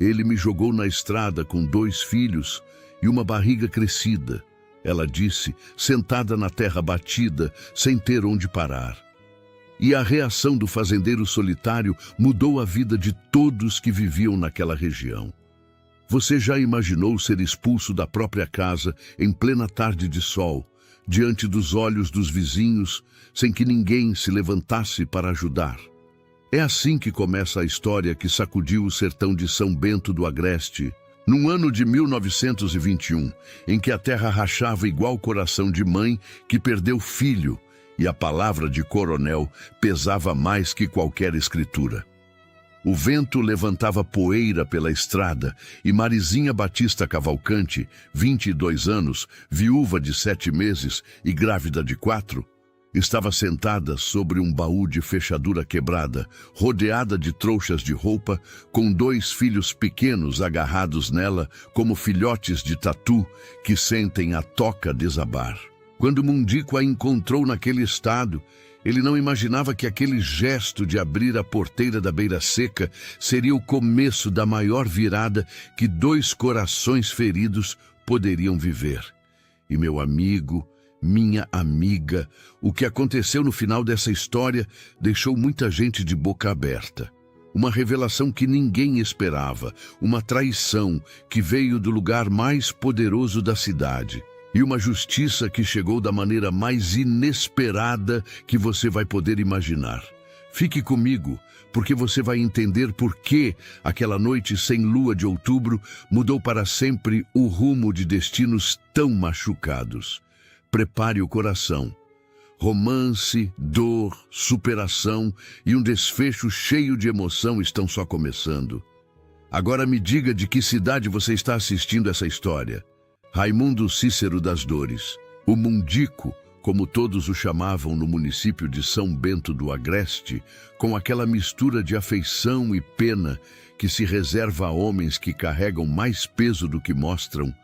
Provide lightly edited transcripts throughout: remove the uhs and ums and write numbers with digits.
Ele me jogou na estrada com 2 filhos e uma barriga crescida, ela disse, sentada na terra batida, sem ter onde parar. E a reação do fazendeiro solitário mudou a vida de todos que viviam naquela região. Você já imaginou ser expulso da própria casa em plena tarde de sol, diante dos olhos dos vizinhos, sem que ninguém se levantasse para ajudar? É assim que começa a história que sacudiu o sertão de São Bento do Agreste, num ano de 1921, em que a terra rachava igual coração de mãe que perdeu filho, e a palavra de coronel pesava mais que qualquer escritura. O vento levantava poeira pela estrada e Marizinha Batista Cavalcante, 22 anos, viúva de 7 meses e grávida de 4, estava sentada sobre um baú de fechadura quebrada, rodeada de trouxas de roupa, com 2 filhos pequenos agarrados nela como filhotes de tatu que sentem a toca desabar. Quando Mundico a encontrou naquele estado, ele não imaginava que aquele gesto de abrir a porteira da beira seca seria o começo da maior virada que 2 corações feridos poderiam viver. E meu amigo, minha amiga, o que aconteceu no final dessa história deixou muita gente de boca aberta. Uma revelação que ninguém esperava, uma traição que veio do lugar mais poderoso da cidade. E uma justiça que chegou da maneira mais inesperada que você vai poder imaginar. Fique comigo, porque você vai entender por que aquela noite sem lua de outubro mudou para sempre o rumo de destinos tão machucados. Prepare o coração. Romance, dor, superação e um desfecho cheio de emoção estão só começando. Agora me diga de que cidade você está assistindo essa história. Raimundo Cícero das Dores, o Mundico, como todos o chamavam no município de São Bento do Agreste, com aquela mistura de afeição e pena que se reserva a homens que carregam mais peso do que mostram,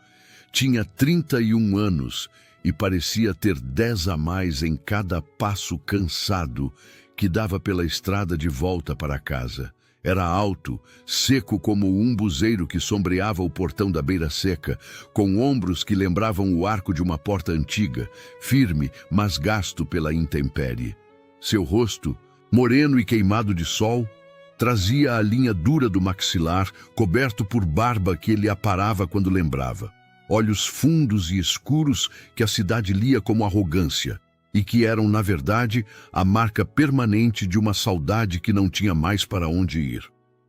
tinha 31 anos e parecia ter 10 a mais em cada passo cansado que dava pela estrada de volta para casa. Era alto, seco como o umbuzeiro que sombreava o portão da beira seca, com ombros que lembravam o arco de uma porta antiga, firme, mas gasto pela intempérie. Seu rosto, moreno e queimado de sol, trazia a linha dura do maxilar, coberto por barba que ele aparava quando lembrava. Olhos fundos e escuros que a cidade lia como arrogância, e que eram, na verdade, a marca permanente de uma saudade que não tinha mais para onde ir.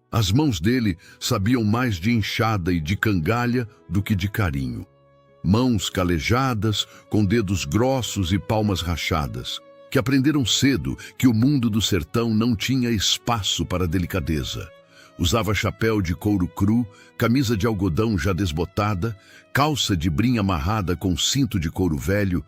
As mãos dele sabiam mais de enxada e de cangalha do que de carinho. Mãos calejadas, com dedos grossos e palmas rachadas, que aprenderam cedo que o mundo do sertão não tinha espaço para delicadeza. Usava chapéu de couro cru, camisa de algodão já desbotada, calça de brim amarrada com cinto de couro velho,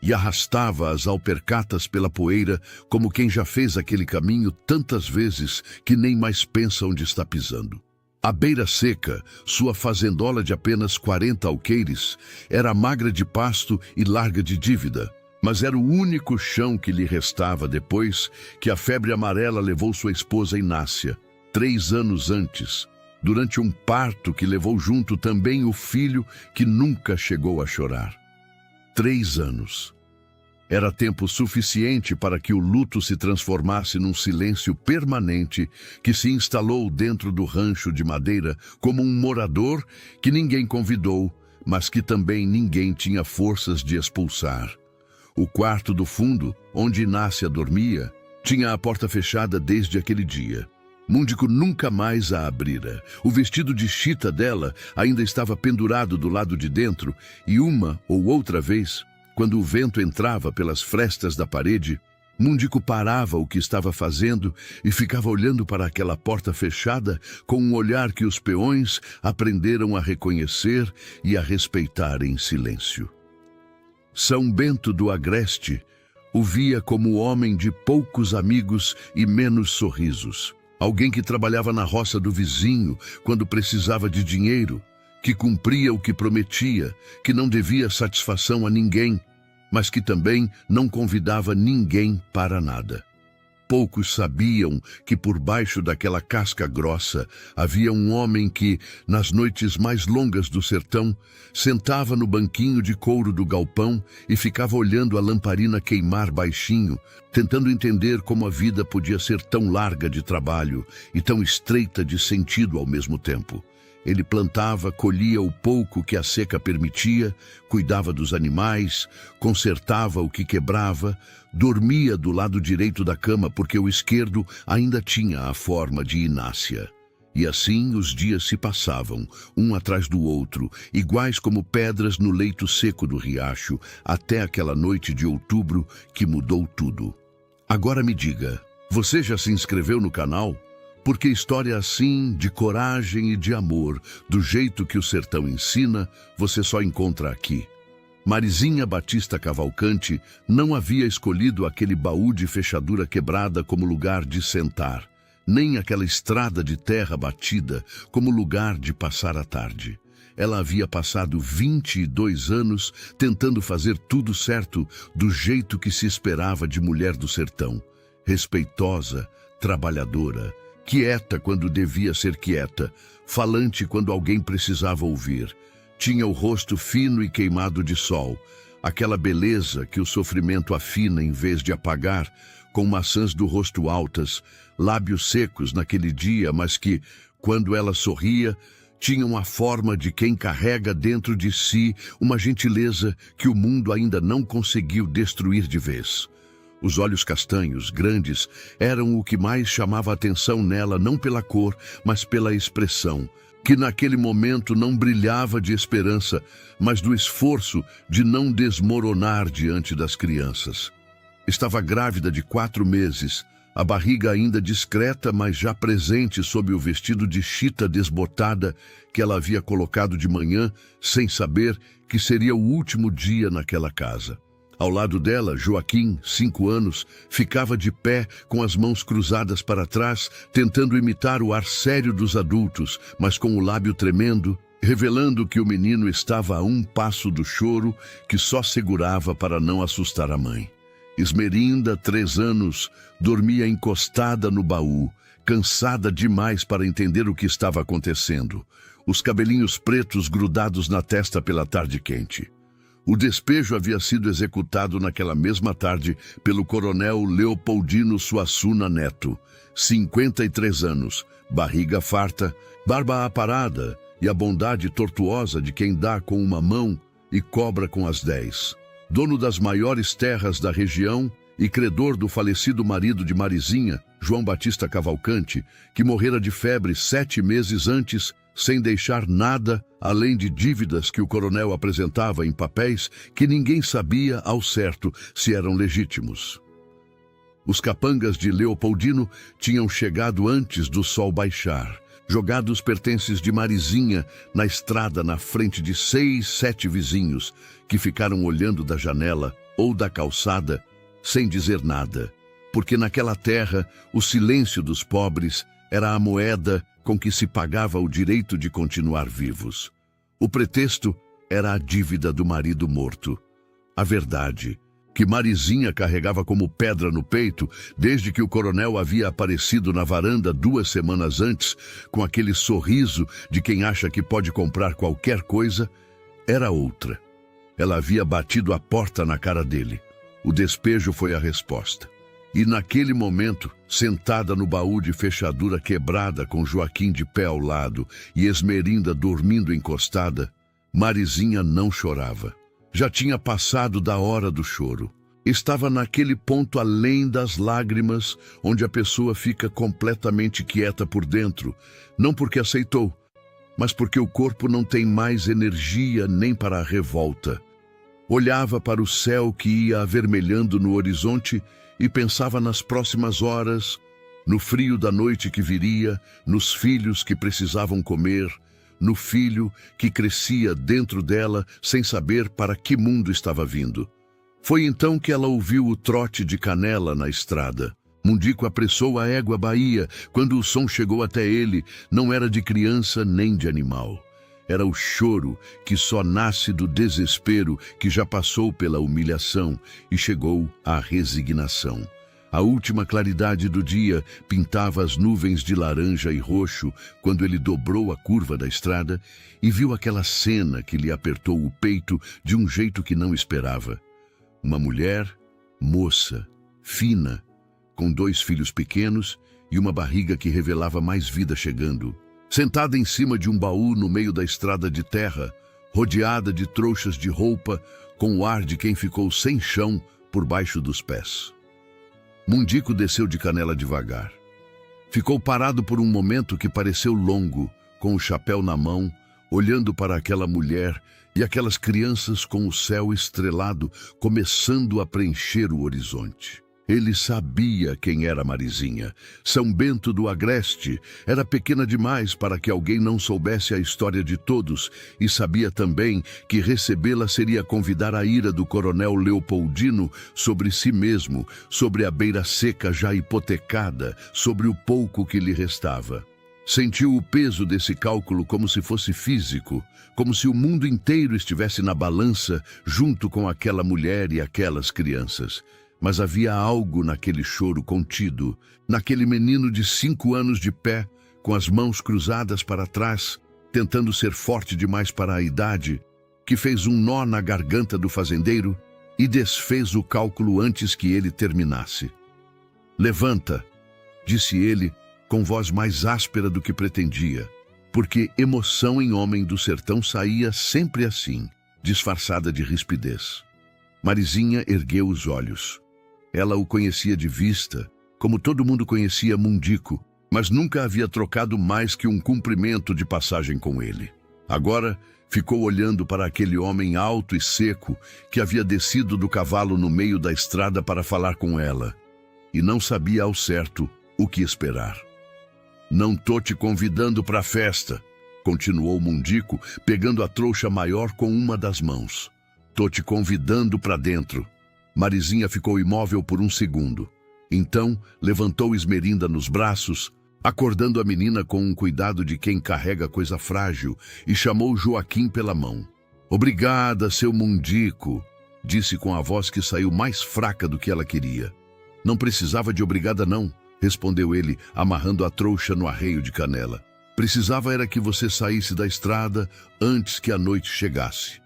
e arrastava as alpercatas pela poeira como quem já fez aquele caminho tantas vezes que nem mais pensa onde está pisando. A beira seca, sua fazendola de apenas 40 alqueires, era magra de pasto e larga de dívida, mas era o único chão que lhe restava depois que a febre amarela levou sua esposa Inácia, 3 anos antes, durante um parto que levou junto também o filho que nunca chegou a chorar. 3 anos. Era tempo suficiente para que o luto se transformasse num silêncio permanente que se instalou dentro do rancho de madeira como um morador que ninguém convidou, mas que também ninguém tinha forças de expulsar. O quarto do fundo, onde Inácia dormia, tinha a porta fechada desde aquele dia. Mundico nunca mais a abrira. O vestido de chita dela ainda estava pendurado do lado de dentro e uma ou outra vez, quando o vento entrava pelas frestas da parede, Mundico parava o que estava fazendo e ficava olhando para aquela porta fechada com um olhar que os peões aprenderam a reconhecer e a respeitar em silêncio. São Bento do Agreste o via como homem de poucos amigos e menos sorrisos. Alguém que trabalhava na roça do vizinho quando precisava de dinheiro, que cumpria o que prometia, que não devia satisfação a ninguém, mas que também não convidava ninguém para nada. poucos sabiam que por baixo daquela casca grossa havia um homem que, nas noites mais longas do sertão, sentava no banquinho de couro do galpão e ficava olhando a lamparina queimar baixinho, tentando entender como a vida podia ser tão larga de trabalho e tão estreita de sentido ao mesmo tempo. Ele plantava, colhia o pouco que a seca permitia, cuidava dos animais, consertava o que quebrava, dormia do lado direito da cama porque o esquerdo ainda tinha a forma de Inácia. E assim os dias se passavam, um atrás do outro, iguais como pedras no leito seco do riacho, até aquela noite de outubro que mudou tudo. Agora me diga, você já se inscreveu no canal? Porque história assim, de coragem e de amor, do jeito que o sertão ensina, você só encontra aqui. Marizinha Batista Cavalcante não havia escolhido aquele baú de fechadura quebrada como lugar de sentar, nem aquela estrada de terra batida como lugar de passar a tarde. Ela havia passado 22 anos tentando fazer tudo certo do jeito que se esperava de mulher do sertão, respeitosa, trabalhadora, quieta quando devia ser quieta, falante quando alguém precisava ouvir. Tinha o rosto fino e queimado de sol, aquela beleza que o sofrimento afina em vez de apagar, com maçãs do rosto altas, lábios secos naquele dia, mas que, quando ela sorria, tinham a forma de quem carrega dentro de si uma gentileza que o mundo ainda não conseguiu destruir de vez. Os olhos castanhos, grandes, eram o que mais chamava a atenção nela, não pela cor, mas pela expressão, que naquele momento não brilhava de esperança, mas do esforço de não desmoronar diante das crianças. Estava grávida de 4 meses, a barriga ainda discreta, mas já presente sob o vestido de chita desbotada que ela havia colocado de manhã, sem saber que seria o último dia naquela casa. Ao lado dela, Joaquim, 5 anos, ficava de pé com as mãos cruzadas para trás, tentando imitar o ar sério dos adultos, mas com o lábio tremendo, revelando que o menino estava a um passo do choro que só segurava para não assustar a mãe. Esmerinda, 3 anos, dormia encostada no baú, cansada demais para entender o que estava acontecendo, os cabelinhos pretos grudados na testa pela tarde quente. O despejo havia sido executado naquela mesma tarde pelo coronel Leopoldino Suassuna Neto, 53 anos, barriga farta, barba aparada e a bondade tortuosa de quem dá com uma mão e cobra com as 10. Dono das maiores terras da região e credor do falecido marido de Marizinha, João Batista Cavalcante, que morrera de febre 7 meses antes, sem deixar nada além de dívidas que o coronel apresentava em papéis que ninguém sabia ao certo se eram legítimos. Os capangas de Leopoldino tinham chegado antes do sol baixar, jogado os pertences de Marizinha na estrada na frente de 6, 7 vizinhos que ficaram olhando da janela ou da calçada sem dizer nada, porque naquela terra o silêncio dos pobres era a moeda com que se pagava o direito de continuar vivos. O pretexto era a dívida do marido morto. A verdade, que Marizinha carregava como pedra no peito desde que o coronel havia aparecido na varanda 2 semanas antes, com aquele sorriso de quem acha que pode comprar qualquer coisa, era outra. Ela havia batido a porta na cara dele. O despejo foi a resposta. E naquele momento, sentada no baú de fechadura quebrada com Joaquim de pé ao lado e Esmerinda dormindo encostada, Marizinha não chorava. Já tinha passado da hora do choro. Estava naquele ponto além das lágrimas, onde a pessoa fica completamente quieta por dentro, não porque aceitou, mas porque o corpo não tem mais energia nem para a revolta. Olhava para o céu que ia avermelhando no horizonte e pensava nas próximas horas, no frio da noite que viria, nos filhos que precisavam comer, no filho que crescia dentro dela sem saber para que mundo estava vindo. Foi então que ela ouviu o trote de Canela na estrada. Mundico apressou a égua Bahia. Quando o som chegou até ele, não era de criança nem de animal. Era o choro que só nasce do desespero que já passou pela humilhação e chegou à resignação. A última claridade do dia pintava as nuvens de laranja e roxo quando ele dobrou a curva da estrada e viu aquela cena que lhe apertou o peito de um jeito que não esperava. Uma mulher, moça, fina, com 2 filhos pequenos e uma barriga que revelava mais vida chegando. Sentada em cima de um baú no meio da estrada de terra, rodeada de trouxas de roupa, com o ar de quem ficou sem chão por baixo dos pés. Mundico desceu de Canela devagar. Ficou parado por um momento que pareceu longo, com o chapéu na mão, olhando para aquela mulher e aquelas crianças com o céu estrelado começando a preencher o horizonte. Ele sabia quem era Marizinha. São Bento do Agreste era pequena demais para que alguém não soubesse a história de todos e sabia também que recebê-la seria convidar a ira do coronel Leopoldino sobre si mesmo, sobre a beira seca já hipotecada, sobre o pouco que lhe restava. Sentiu o peso desse cálculo como se fosse físico, como se o mundo inteiro estivesse na balança junto com aquela mulher e aquelas crianças. Mas havia algo naquele choro contido, naquele menino de 5 anos de pé, com as mãos cruzadas para trás, tentando ser forte demais para a idade, que fez um nó na garganta do fazendeiro e desfez o cálculo antes que ele terminasse. "Levanta", disse ele, com voz mais áspera do que pretendia, porque emoção em homem do sertão saía sempre assim, disfarçada de rispidez. Marizinha ergueu os olhos. Ela o conhecia de vista, como todo mundo conhecia Mundico, mas nunca havia trocado mais que um cumprimento de passagem com ele. Agora, ficou olhando para aquele homem alto e seco que havia descido do cavalo no meio da estrada para falar com ela, e não sabia ao certo o que esperar. "Não tô te convidando para a festa", continuou Mundico, pegando a trouxa maior com uma das mãos. "Tô te convidando para dentro." Marizinha ficou imóvel por um segundo. Então, levantou Esmerinda nos braços, acordando a menina com um cuidado de quem carrega coisa frágil, e chamou Joaquim pela mão. "Obrigada, seu Mundico", disse com a voz que saiu mais fraca do que ela queria. "Não precisava de obrigada não", respondeu ele, amarrando a trouxa no arreio de canela. "Precisava era que você saísse da estrada antes que a noite chegasse."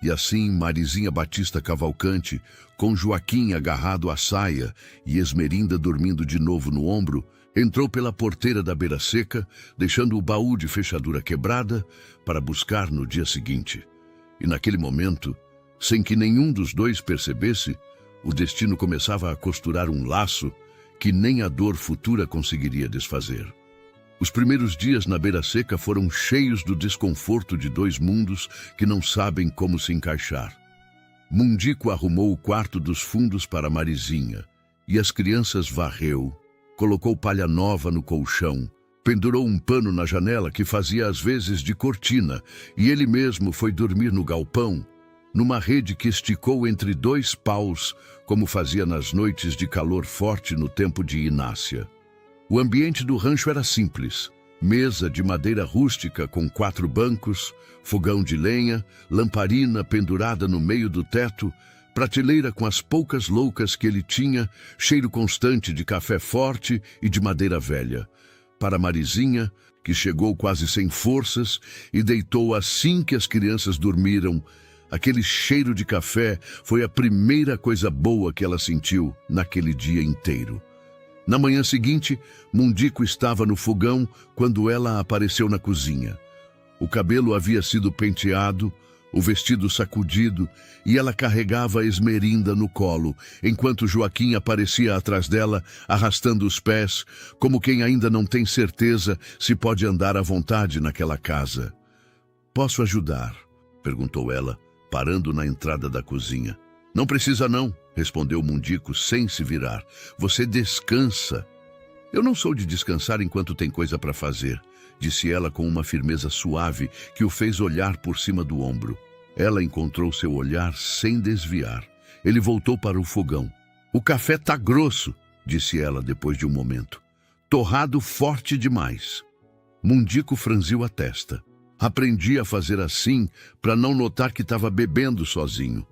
E assim, Marizinha Batista Cavalcante, com Joaquim agarrado à saia e Esmerinda dormindo de novo no ombro, entrou pela porteira da beira seca, deixando o baú de fechadura quebrada para buscar no dia seguinte. E naquele momento, sem que nenhum dos dois percebesse, o destino começava a costurar um laço que nem a dor futura conseguiria desfazer. Os primeiros dias na beira seca foram cheios do desconforto de 2 mundos que não sabem como se encaixar. Mundico arrumou o quarto dos fundos para Marizinha, e as crianças varreu, colocou palha nova no colchão, pendurou um pano na janela que fazia às vezes de cortina, e ele mesmo foi dormir no galpão, numa rede que esticou entre 2 paus, como fazia nas noites de calor forte no tempo de Inácia. O ambiente do rancho era simples. Mesa de madeira rústica com 4 bancos, fogão de lenha, lamparina pendurada no meio do teto, prateleira com as poucas loucas que ele tinha, cheiro constante de café forte e de madeira velha. Para Marizinha, que chegou quase sem forças e deitou assim que as crianças dormiram, aquele cheiro de café foi a primeira coisa boa que ela sentiu naquele dia inteiro. Na manhã seguinte, Mundico estava no fogão quando ela apareceu na cozinha. O cabelo havia sido penteado, o vestido sacudido, e ela carregava a Esmerinda no colo, enquanto Joaquim aparecia atrás dela, arrastando os pés, como quem ainda não tem certeza se pode andar à vontade naquela casa. "Posso ajudar?", perguntou ela, parando na entrada da cozinha. "Não precisa não", respondeu Mundico sem se virar. "Você descansa." "Eu não sou de descansar enquanto tem coisa para fazer", disse ela com uma firmeza suave que o fez olhar por cima do ombro. Ela encontrou seu olhar sem desviar. Ele voltou para o fogão. "O café tá grosso", disse ela depois de um momento. "Torrado forte demais." Mundico franziu a testa. Aprendi a fazer assim para não notar que estava bebendo sozinho.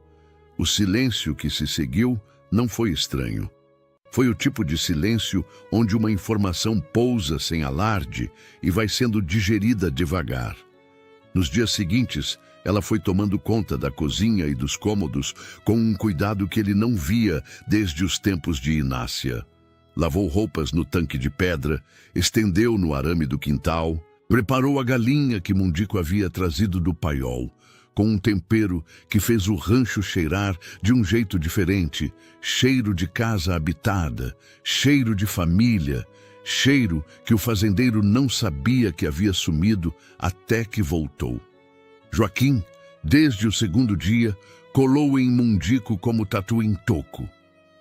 O silêncio que se seguiu não foi estranho. Foi o tipo de silêncio onde uma informação pousa sem alarde e vai sendo digerida devagar. Nos dias seguintes, ela foi tomando conta da cozinha e dos cômodos com um cuidado que ele não via desde os tempos de Inácia. Lavou roupas no tanque de pedra, estendeu no arame do quintal, preparou a galinha que Mundico havia trazido do paiol, com um tempero que fez o rancho cheirar de um jeito diferente, cheiro de casa habitada, cheiro de família, cheiro que o fazendeiro não sabia que havia sumido até que voltou. Joaquim, desde o segundo dia, colou em Mundico como tatu em toco.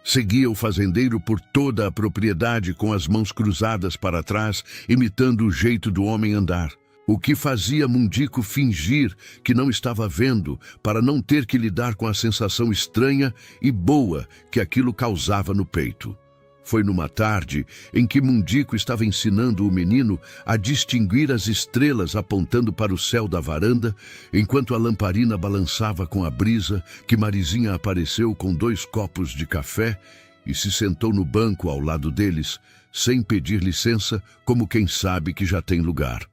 Seguia o fazendeiro por toda a propriedade com as mãos cruzadas para trás, imitando o jeito do homem andar. O que fazia Mundico fingir que não estava vendo, para não ter que lidar com a sensação estranha e boa que aquilo causava no peito. Foi numa tarde em que Mundico estava ensinando o menino a distinguir as estrelas apontando para o céu da varanda, enquanto a lamparina balançava com a brisa, que Marizinha apareceu com 2 copos de café e se sentou no banco ao lado deles, sem pedir licença, como quem sabe que já tem lugar.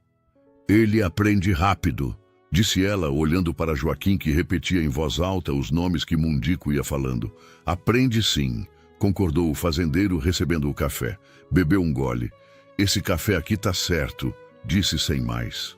Ele aprende rápido, disse ela, olhando para Joaquim, que repetia em voz alta os nomes que Mundico ia falando. Aprende sim, concordou o fazendeiro, recebendo o café. Bebeu um gole. Esse café aqui tá certo, disse sem mais.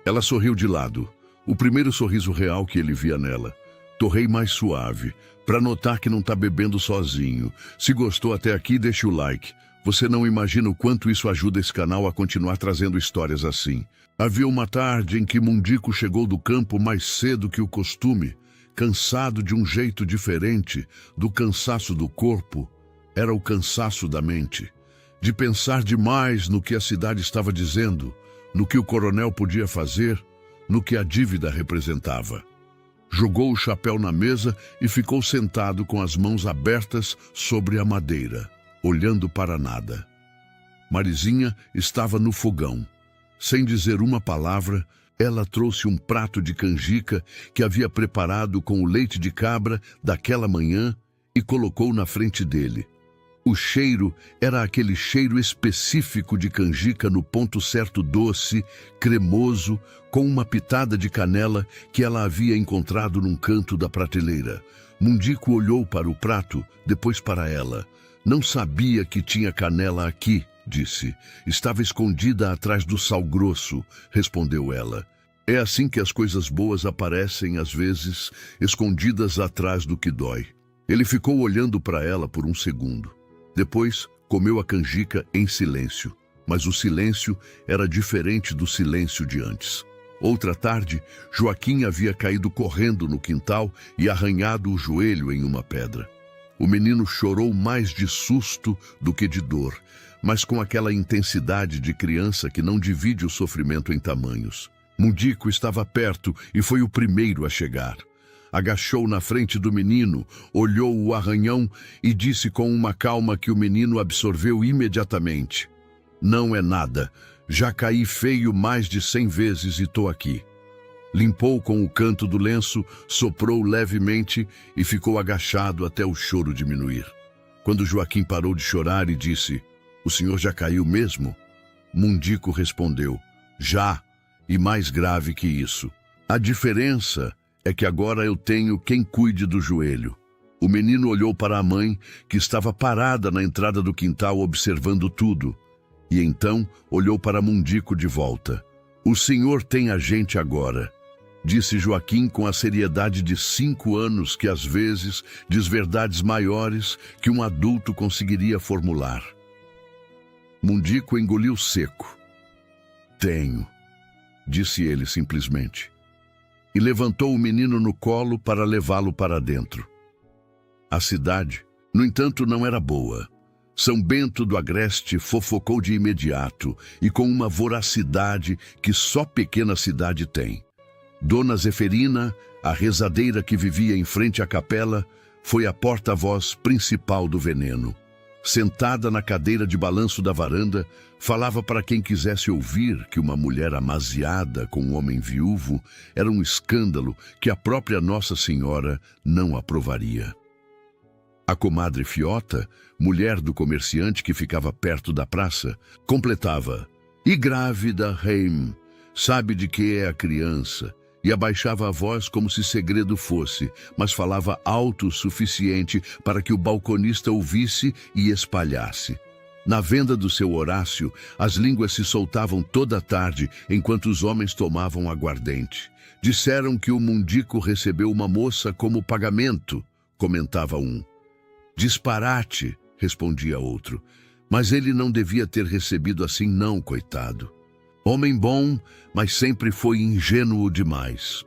Ela sorriu de lado, o primeiro sorriso real que ele via nela. Torrei mais suave, para notar que não tá bebendo sozinho. Se gostou até aqui, deixe o like. Você não imagina o quanto isso ajuda esse canal a continuar trazendo histórias assim. Havia uma tarde em que Mundico chegou do campo mais cedo que o costume, cansado de um jeito diferente do cansaço do corpo. Era o cansaço da mente, de pensar demais no que a cidade estava dizendo, no que o coronel podia fazer, no que a dívida representava. Jogou o chapéu na mesa e ficou sentado com as mãos abertas sobre a madeira, olhando para nada. Marizinha estava no fogão. Sem dizer uma palavra, ela trouxe um prato de canjica que havia preparado com o leite de cabra daquela manhã e colocou na frente dele. O cheiro era aquele cheiro específico de canjica no ponto certo, doce, cremoso, com uma pitada de canela que ela havia encontrado num canto da prateleira. Mundico olhou para o prato, depois para ela. Não sabia que tinha canela aqui, disse. Estava escondida atrás do sal grosso, respondeu ela. É assim que as coisas boas aparecem, às vezes, escondidas atrás do que dói. Ele ficou olhando para ela por um segundo. Depois, comeu a canjica em silêncio, mas o silêncio era diferente do silêncio de antes. Outra tarde, Joaquim havia caído correndo no quintal e arranhado o joelho em uma pedra. O menino chorou mais de susto do que de dor, mas com aquela intensidade de criança que não divide o sofrimento em tamanhos. Mundico estava perto e foi o primeiro a chegar. Agachou na frente do menino, olhou o arranhão e disse com uma calma que o menino absorveu imediatamente. Não é nada, já caí feio mais de 100 vezes e tô aqui. Limpou com o canto do lenço, soprou levemente e ficou agachado até o choro diminuir. Quando Joaquim parou de chorar e disse, o senhor já caiu mesmo? Mundico respondeu, já, e mais grave que isso. A diferença é que agora eu tenho quem cuide do joelho. O menino olhou para a mãe, que estava parada na entrada do quintal observando tudo, e então olhou para Mundico de volta. O senhor tem a gente agora, disse Joaquim com a seriedade de 5 anos que às vezes diz verdades maiores que um adulto conseguiria formular. Mundico engoliu seco. Tenho, disse ele simplesmente. E levantou o menino no colo para levá-lo para dentro. A cidade, no entanto, não era boa. São Bento do Agreste fofocou de imediato e com uma voracidade que só pequena cidade tem. Dona Zeferina, a rezadeira que vivia em frente à capela, foi a porta-voz principal do veneno. Sentada na cadeira de balanço da varanda, falava para quem quisesse ouvir que uma mulher amaziada com um homem viúvo era um escândalo que a própria Nossa Senhora não aprovaria. A comadre Fiota, mulher do comerciante que ficava perto da praça, completava: "E grávida, Heim, sabe de que é a criança?" E abaixava a voz como se segredo fosse, mas falava alto o suficiente para que o balconista ouvisse e espalhasse. Na venda do seu Horácio, as línguas se soltavam toda a tarde enquanto os homens tomavam aguardente. "Disseram que o Mundico recebeu uma moça como pagamento", comentava um. "Disparate", respondia outro. "Mas ele não devia ter recebido assim não, coitado. Homem bom, mas sempre foi ingênuo demais."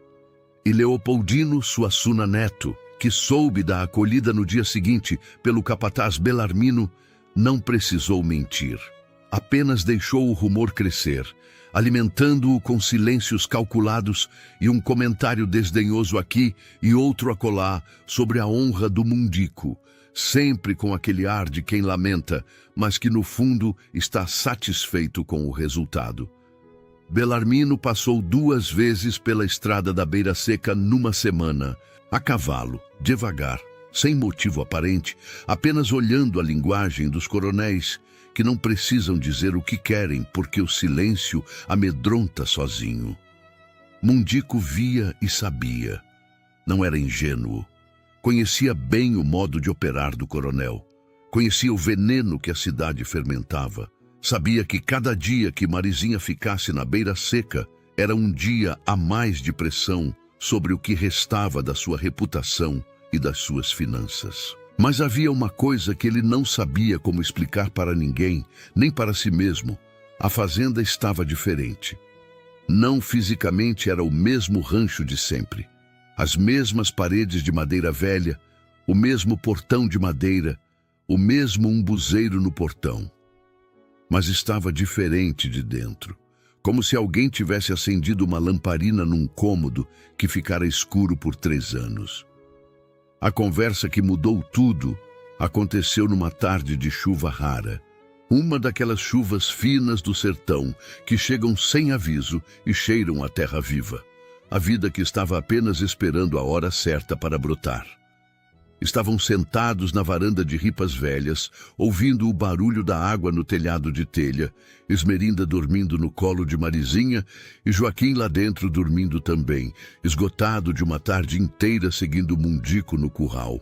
E Leopoldino Suassuna Neto, que soube da acolhida no dia seguinte pelo capataz Belarmino, não precisou mentir. Apenas deixou o rumor crescer, alimentando-o com silêncios calculados e um comentário desdenhoso aqui e outro acolá sobre a honra do Mundico, sempre com aquele ar de quem lamenta, mas que no fundo está satisfeito com o resultado. Belarmino passou 2 vezes pela estrada da Beira Seca numa semana, a cavalo, devagar, sem motivo aparente, apenas olhando a linguagem dos coronéis, que não precisam dizer o que querem porque o silêncio amedronta sozinho. Mundico via e sabia. Não era ingênuo. Conhecia bem o modo de operar do coronel. Conhecia o veneno que a cidade fermentava. Sabia que cada dia que Marizinha ficasse na Beira Seca era um dia a mais de pressão sobre o que restava da sua reputação e das suas finanças. Mas havia uma coisa que ele não sabia como explicar para ninguém, nem para si mesmo. A fazenda estava diferente. Não fisicamente era o mesmo rancho de sempre. As mesmas paredes de madeira velha, o mesmo portão de madeira, o mesmo umbuzeiro no portão. Mas estava diferente de dentro, como se alguém tivesse acendido uma lamparina num cômodo que ficara escuro por 3 anos. A conversa que mudou tudo aconteceu numa tarde de chuva rara, uma daquelas chuvas finas do sertão que chegam sem aviso e cheiram a terra viva, a vida que estava apenas esperando a hora certa para brotar. Estavam sentados na varanda de ripas velhas, ouvindo o barulho da água no telhado de telha, Esmerinda dormindo no colo de Marizinha e Joaquim lá dentro dormindo também, esgotado de uma tarde inteira seguindo o Mundico no curral.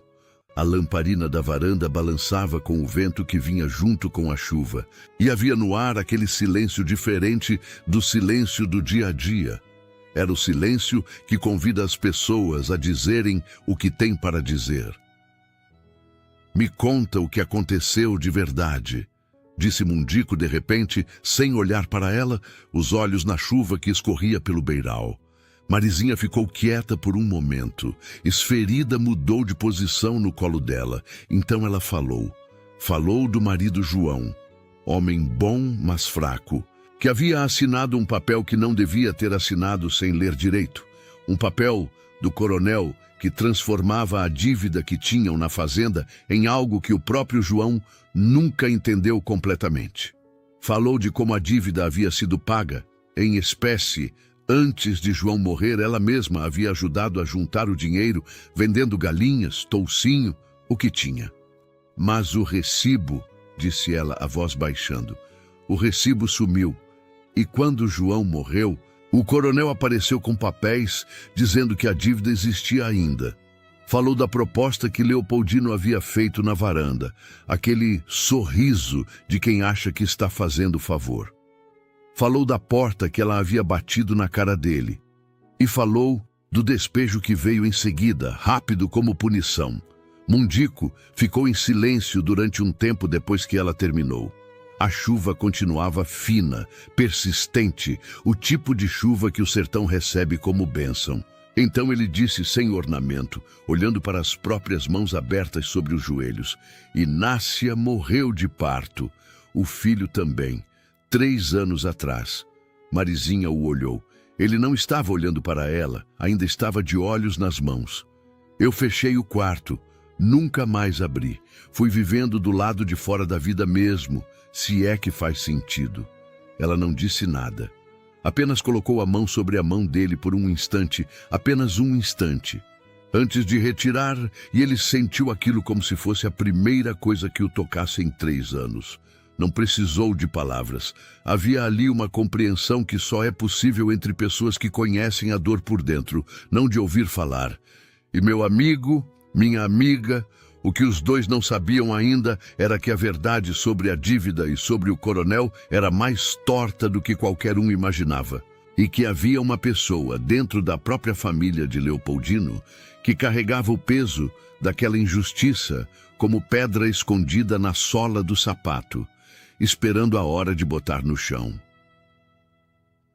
A lamparina da varanda balançava com o vento que vinha junto com a chuva, e havia no ar aquele silêncio diferente do silêncio do dia a dia. Era o silêncio que convida as pessoas a dizerem o que têm para dizer. "Me conta o que aconteceu de verdade", disse Mundico de repente, sem olhar para ela, os olhos na chuva que escorria pelo beiral. Marizinha ficou quieta por um momento. Esferida mudou de posição no colo dela. Então ela falou. Falou do marido João, homem bom, mas fraco, que havia assinado um papel que não devia ter assinado sem ler direito. Um papel do coronel que transformava a dívida que tinham na fazenda em algo que o próprio João nunca entendeu completamente. Falou de como a dívida havia sido paga em espécie. Antes de João morrer, ela mesma havia ajudado a juntar o dinheiro, vendendo galinhas, toucinho, o que tinha. "Mas o recibo", disse ela, a voz baixando, "o recibo sumiu. E quando João morreu, o coronel apareceu com papéis dizendo que a dívida existia ainda. Falou da proposta que Leopoldino havia feito na varanda, aquele sorriso de quem acha que está fazendo favor. Falou da porta que ela havia batido na cara dele. E falou do despejo que veio em seguida, rápido como punição. Mundico ficou em silêncio durante um tempo depois que ela terminou. A chuva continuava fina, persistente, o tipo de chuva que o sertão recebe como bênção. Então ele disse sem ornamento, olhando para as próprias mãos abertas sobre os joelhos, "Inácia morreu de parto, o filho também, 3 anos atrás." Marizinha o olhou. Ele não estava olhando para ela, ainda estava de olhos nas mãos. "Eu fechei o quarto, nunca mais abri. Fui vivendo do lado de fora da vida mesmo, se é que faz sentido." Ela não disse nada. Apenas colocou a mão sobre a mão dele por um instante, apenas um instante. antes de retirar, e ele sentiu aquilo como se fosse a primeira coisa que o tocasse em 3 anos. Não precisou de palavras. Havia ali uma compreensão que só é possível entre pessoas que conhecem a dor por dentro, não de ouvir falar. E meu amigo, minha amiga, o que os dois não sabiam ainda era que a verdade sobre a dívida e sobre o coronel era mais torta do que qualquer um imaginava. E que havia uma pessoa dentro da própria família de Leopoldino que carregava o peso daquela injustiça como pedra escondida na sola do sapato, esperando a hora de botar no chão.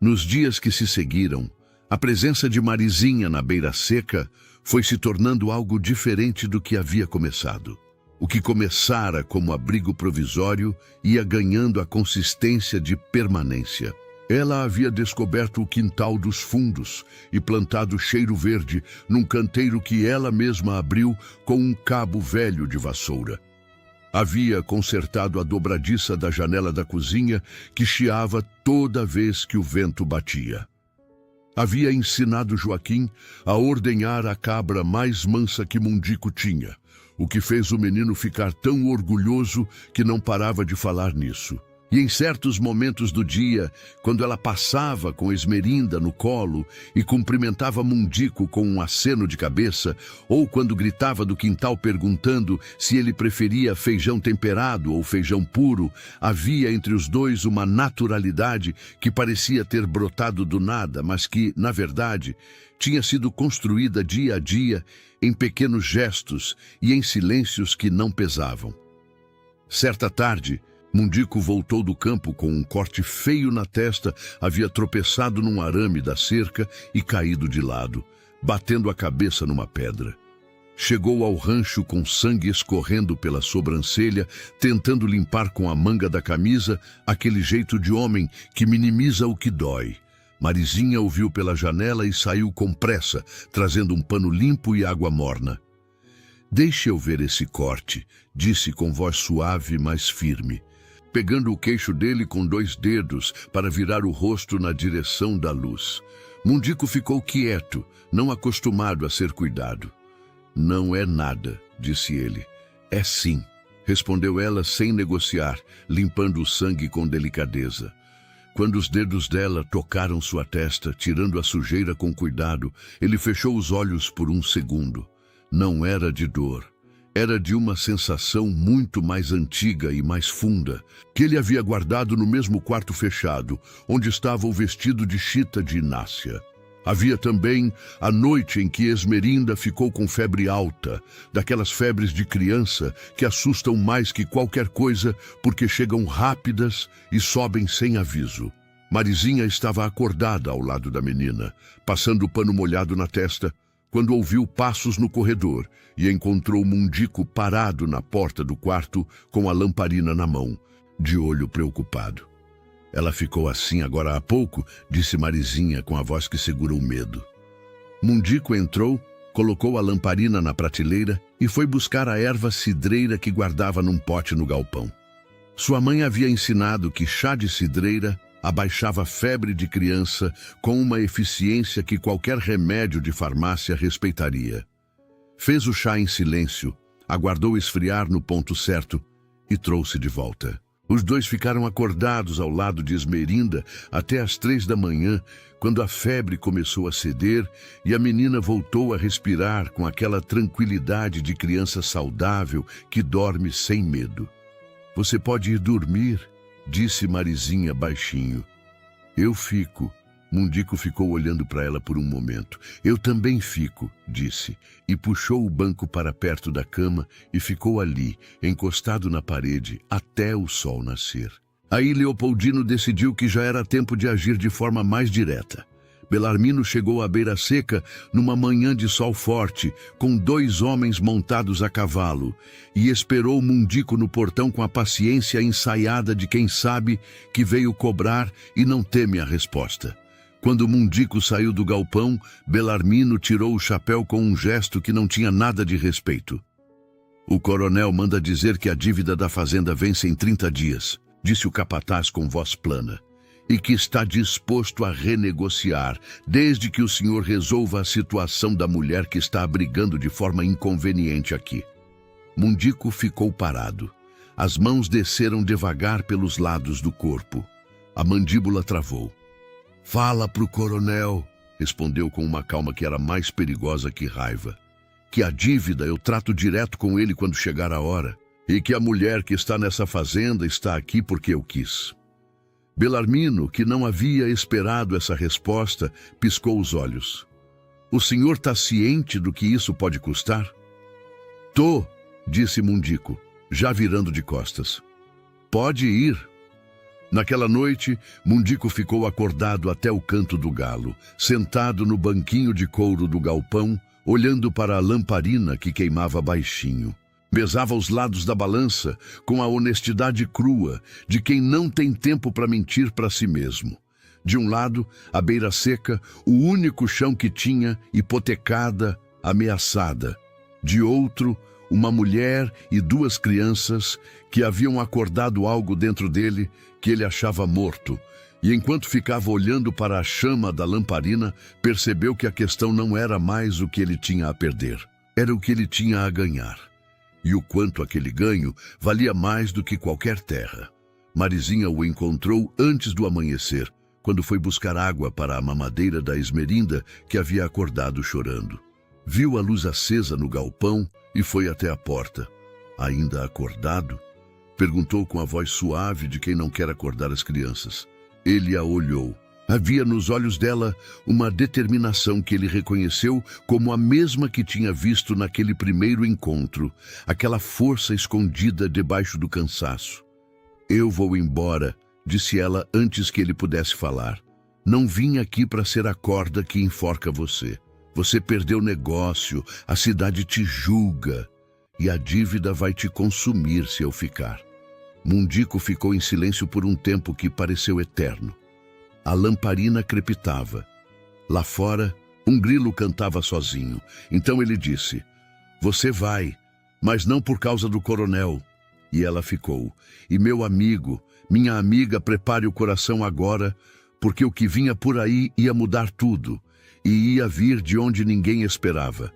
Nos dias que se seguiram, a presença de Marizinha na beira seca foi se tornando algo diferente do que havia começado. O que começara como abrigo provisório ia ganhando a consistência de permanência. Ela havia descoberto o quintal dos fundos e plantado cheiro verde num canteiro que ela mesma abriu com um cabo velho de vassoura. Havia consertado a dobradiça da janela da cozinha que chiava toda vez que o vento batia. Havia ensinado Joaquim a ordenhar a cabra mais mansa que Mundico tinha, o que fez o menino ficar tão orgulhoso que não parava de falar nisso. E em certos momentos do dia, quando ela passava com Esmerinda no colo e cumprimentava Mundico com um aceno de cabeça, ou quando gritava do quintal perguntando se ele preferia feijão temperado ou feijão puro, havia entre os dois uma naturalidade que parecia ter brotado do nada, mas que, na verdade, tinha sido construída dia a dia em pequenos gestos e em silêncios que não pesavam. Certa tarde, Mundico voltou do campo com um corte feio na testa, havia tropeçado num arame da cerca e caído de lado, batendo a cabeça numa pedra. Chegou ao rancho com sangue escorrendo pela sobrancelha, tentando limpar com a manga da camisa aquele jeito de homem que minimiza o que dói. Marizinha o viu pela janela e saiu com pressa, trazendo um pano limpo e água morna. "Deixe eu ver esse corte", disse com voz suave, mas firme, pegando o queixo dele com 2 dedos para virar o rosto na direção da luz. Mundico ficou quieto, não acostumado a ser cuidado. "Não é nada", disse ele. "É sim", respondeu ela sem negociar, limpando o sangue com delicadeza. Quando os dedos dela tocaram sua testa, tirando a sujeira com cuidado, ele fechou os olhos por um segundo. Não era de dor. Era de uma sensação muito mais antiga e mais funda, que ele havia guardado no mesmo quarto fechado, onde estava o vestido de chita de Inácia. Havia também a noite em que Esmerinda ficou com febre alta, daquelas febres de criança que assustam mais que qualquer coisa porque chegam rápidas e sobem sem aviso. Marizinha estava acordada ao lado da menina, passando o pano molhado na testa, quando ouviu passos no corredor e encontrou Mundico parado na porta do quarto com a lamparina na mão, de olho preocupado. "Ela ficou assim agora há pouco", disse Marizinha com a voz que segurou o medo. Mundico entrou, colocou a lamparina na prateleira e foi buscar a erva cidreira que guardava num pote no galpão. Sua mãe havia ensinado que chá de cidreira abaixava a febre de criança com uma eficiência que qualquer remédio de farmácia respeitaria. Fez o chá em silêncio, aguardou esfriar no ponto certo e trouxe de volta. Os dois ficaram acordados ao lado de Esmerinda até às 3 da manhã, quando a febre começou a ceder e a menina voltou a respirar com aquela tranquilidade de criança saudável que dorme sem medo. "Você pode ir dormir", disse Marizinha baixinho. "Eu fico." Mundico ficou olhando para ela por um momento. "Eu também fico", disse, e puxou o banco para perto da cama e ficou ali, encostado na parede, até o sol nascer. Aí Leopoldino decidiu que já era tempo de agir de forma mais direta. Belarmino chegou à beira seca numa manhã de sol forte, com 2 homens montados a cavalo, e esperou Mundico no portão com a paciência ensaiada de quem sabe que veio cobrar e não teme a resposta. Quando Mundico saiu do galpão, Belarmino tirou o chapéu com um gesto que não tinha nada de respeito. "O coronel manda dizer que a dívida da fazenda vence em 30 dias", disse o capataz com voz plana. e que está disposto a renegociar, desde que o senhor resolva a situação da mulher que está abrigando de forma inconveniente aqui. Mundico ficou parado. As mãos desceram devagar pelos lados do corpo. A mandíbula travou. "Fala pro coronel", respondeu com uma calma que era mais perigosa que raiva. "Que a dívida eu trato direto com ele quando chegar a hora, e que a mulher que está nessa fazenda está aqui porque eu quis." Belarmino, que não havia esperado essa resposta, piscou os olhos. "O senhor está ciente do que isso pode custar?" "Tô", disse Mundico, já virando de costas. "Pode ir." Naquela noite, Mundico ficou acordado até o canto do galo, sentado no banquinho de couro do galpão, olhando para a lamparina que queimava baixinho. Pesava os lados da balança com a honestidade crua de quem não tem tempo para mentir para si mesmo. De um lado, a beira seca, o único chão que tinha, hipotecada, ameaçada. De outro, uma mulher e 2 crianças que haviam acordado algo dentro dele que ele achava morto. E enquanto ficava olhando para a chama da lamparina, percebeu que a questão não era mais o que ele tinha a perder. Era o que ele tinha a ganhar. E o quanto aquele ganho valia mais do que qualquer terra. Marizinha o encontrou antes do amanhecer, quando foi buscar água para a mamadeira da Esmerinda, que havia acordado chorando. Viu a luz acesa no galpão e foi até a porta. "Ainda acordado?" perguntou com a voz suave de quem não quer acordar as crianças. Ele a olhou. Havia nos olhos dela uma determinação que ele reconheceu como a mesma que tinha visto naquele primeiro encontro, aquela força escondida debaixo do cansaço. "Eu vou embora", disse ela antes que ele pudesse falar. "Não vim aqui para ser a corda que enforca você. Você perdeu o negócio, a cidade te julga, e a dívida vai te consumir se eu ficar." Mundico ficou em silêncio por um tempo que pareceu eterno. A lamparina crepitava. Lá fora, um grilo cantava sozinho. Então ele disse: "Você vai, mas não por causa do coronel." E ela ficou. "E meu amigo, minha amiga, prepare o coração agora, porque o que vinha por aí ia mudar tudo, e ia vir de onde ninguém esperava."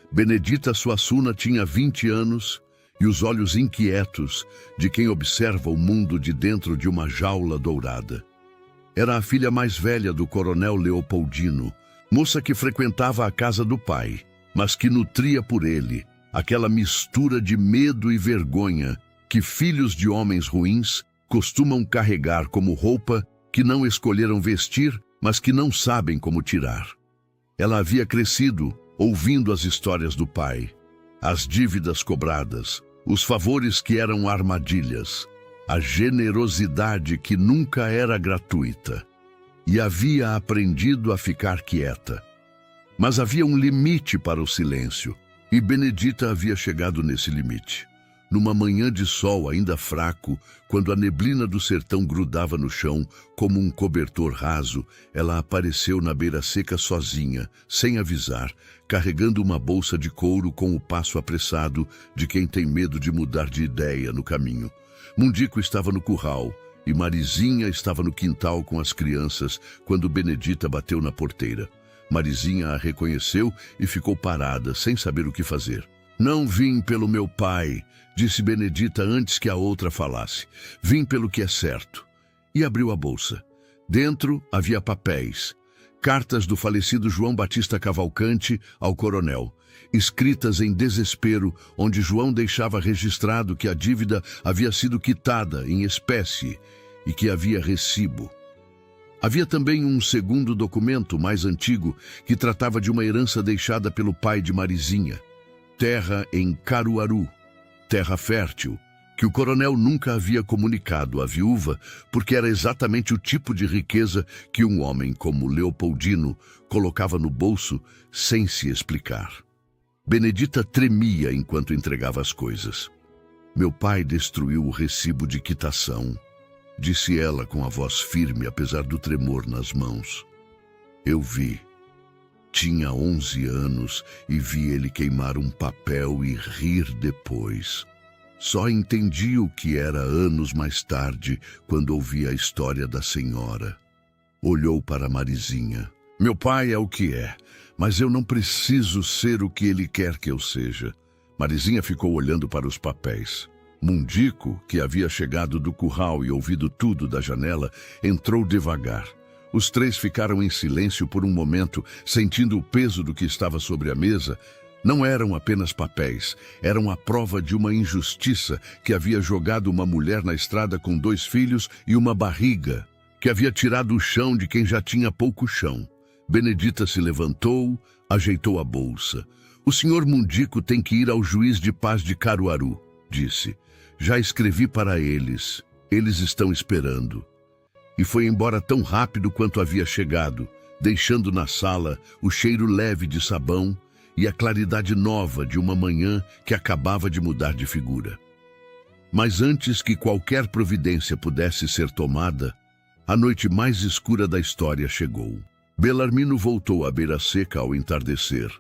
Benedita Suassuna tinha 20 anos e os olhos inquietos de quem observa o mundo de dentro de uma jaula dourada. Era a filha mais velha do coronel Leopoldino, moça que frequentava a casa do pai, mas que nutria por ele aquela mistura de medo e vergonha que filhos de homens ruins costumam carregar como roupa que não escolheram vestir, mas que não sabem como tirar. Ela havia crescido ouvindo as histórias do pai, as dívidas cobradas, os favores que eram armadilhas, a generosidade que nunca era gratuita, e havia aprendido a ficar quieta. Mas havia um limite para o silêncio, e Benedita havia chegado nesse limite. Numa manhã de sol ainda fraco, quando a neblina do sertão grudava no chão como um cobertor raso, ela apareceu na beira seca sozinha, sem avisar, carregando uma bolsa de couro com o passo apressado de quem tem medo de mudar de ideia no caminho. Mundico estava no curral e Marizinha estava no quintal com as crianças quando Benedita bateu na porteira. Marizinha a reconheceu e ficou parada, sem saber o que fazer. "Não vim pelo meu pai", disse Benedita antes que a outra falasse. "Vim pelo que é certo." E abriu a bolsa. Dentro havia papéis, cartas do falecido João Batista Cavalcante ao coronel, escritas em desespero, onde João deixava registrado que a dívida havia sido quitada em espécie e que havia recibo. Havia também um segundo documento mais antigo que tratava de uma herança deixada pelo pai de Marizinha, terra em Caruaru, terra fértil, que o coronel nunca havia comunicado à viúva, porque era exatamente o tipo de riqueza que um homem como Leopoldino colocava no bolso sem se explicar. Benedita tremia enquanto entregava as coisas. "Meu pai destruiu o recibo de quitação", disse ela com a voz firme, apesar do tremor nas mãos. "Eu vi. Tinha 11 anos e vi ele queimar um papel e rir depois. Só entendi o que era anos mais tarde, quando ouvi a história da senhora. Olhou para Marizinha. Meu pai é o que é, mas eu não preciso ser o que ele quer que eu seja. Marizinha ficou olhando para os papéis. Mundico, que havia chegado do curral e ouvido tudo da janela, entrou devagar. Os três ficaram em silêncio por um momento, sentindo o peso do que estava sobre a mesa. Não eram apenas papéis, eram a prova de uma injustiça que havia jogado uma mulher na estrada com 2 filhos e uma barriga, que havia tirado o chão de quem já tinha pouco chão. Benedita se levantou, ajeitou a bolsa. O senhor Mundico tem que ir ao juiz de paz de Caruaru, disse. Já escrevi para eles. Eles estão esperando. E foi embora tão rápido quanto havia chegado, deixando na sala o cheiro leve de sabão e a claridade nova de uma manhã que acabava de mudar de figura. Mas antes que qualquer providência pudesse ser tomada, a noite mais escura da história chegou. Belarmino voltou à beira seca ao entardecer,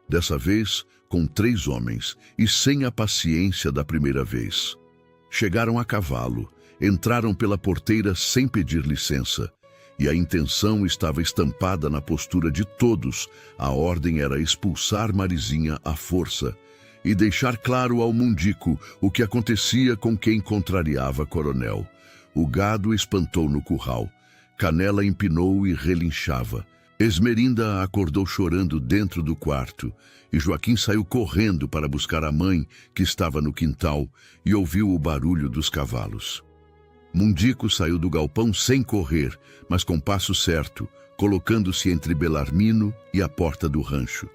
dessa vez com 3 homens e sem a paciência da primeira vez. Chegaram a cavalo, entraram pela porteira sem pedir licença, e a intenção estava estampada na postura de todos. A ordem era expulsar Marizinha à força e deixar claro ao Mundico o que acontecia com quem contrariava Coronel. O gado espantou no curral. Canela empinou e relinchava. Esmerinda acordou chorando dentro do quarto, e Joaquim saiu correndo para buscar a mãe, que estava no quintal, e ouviu o barulho dos cavalos. Mundico saiu do galpão sem correr, mas com passo certo, colocando-se entre Belarmino e a porta do rancho.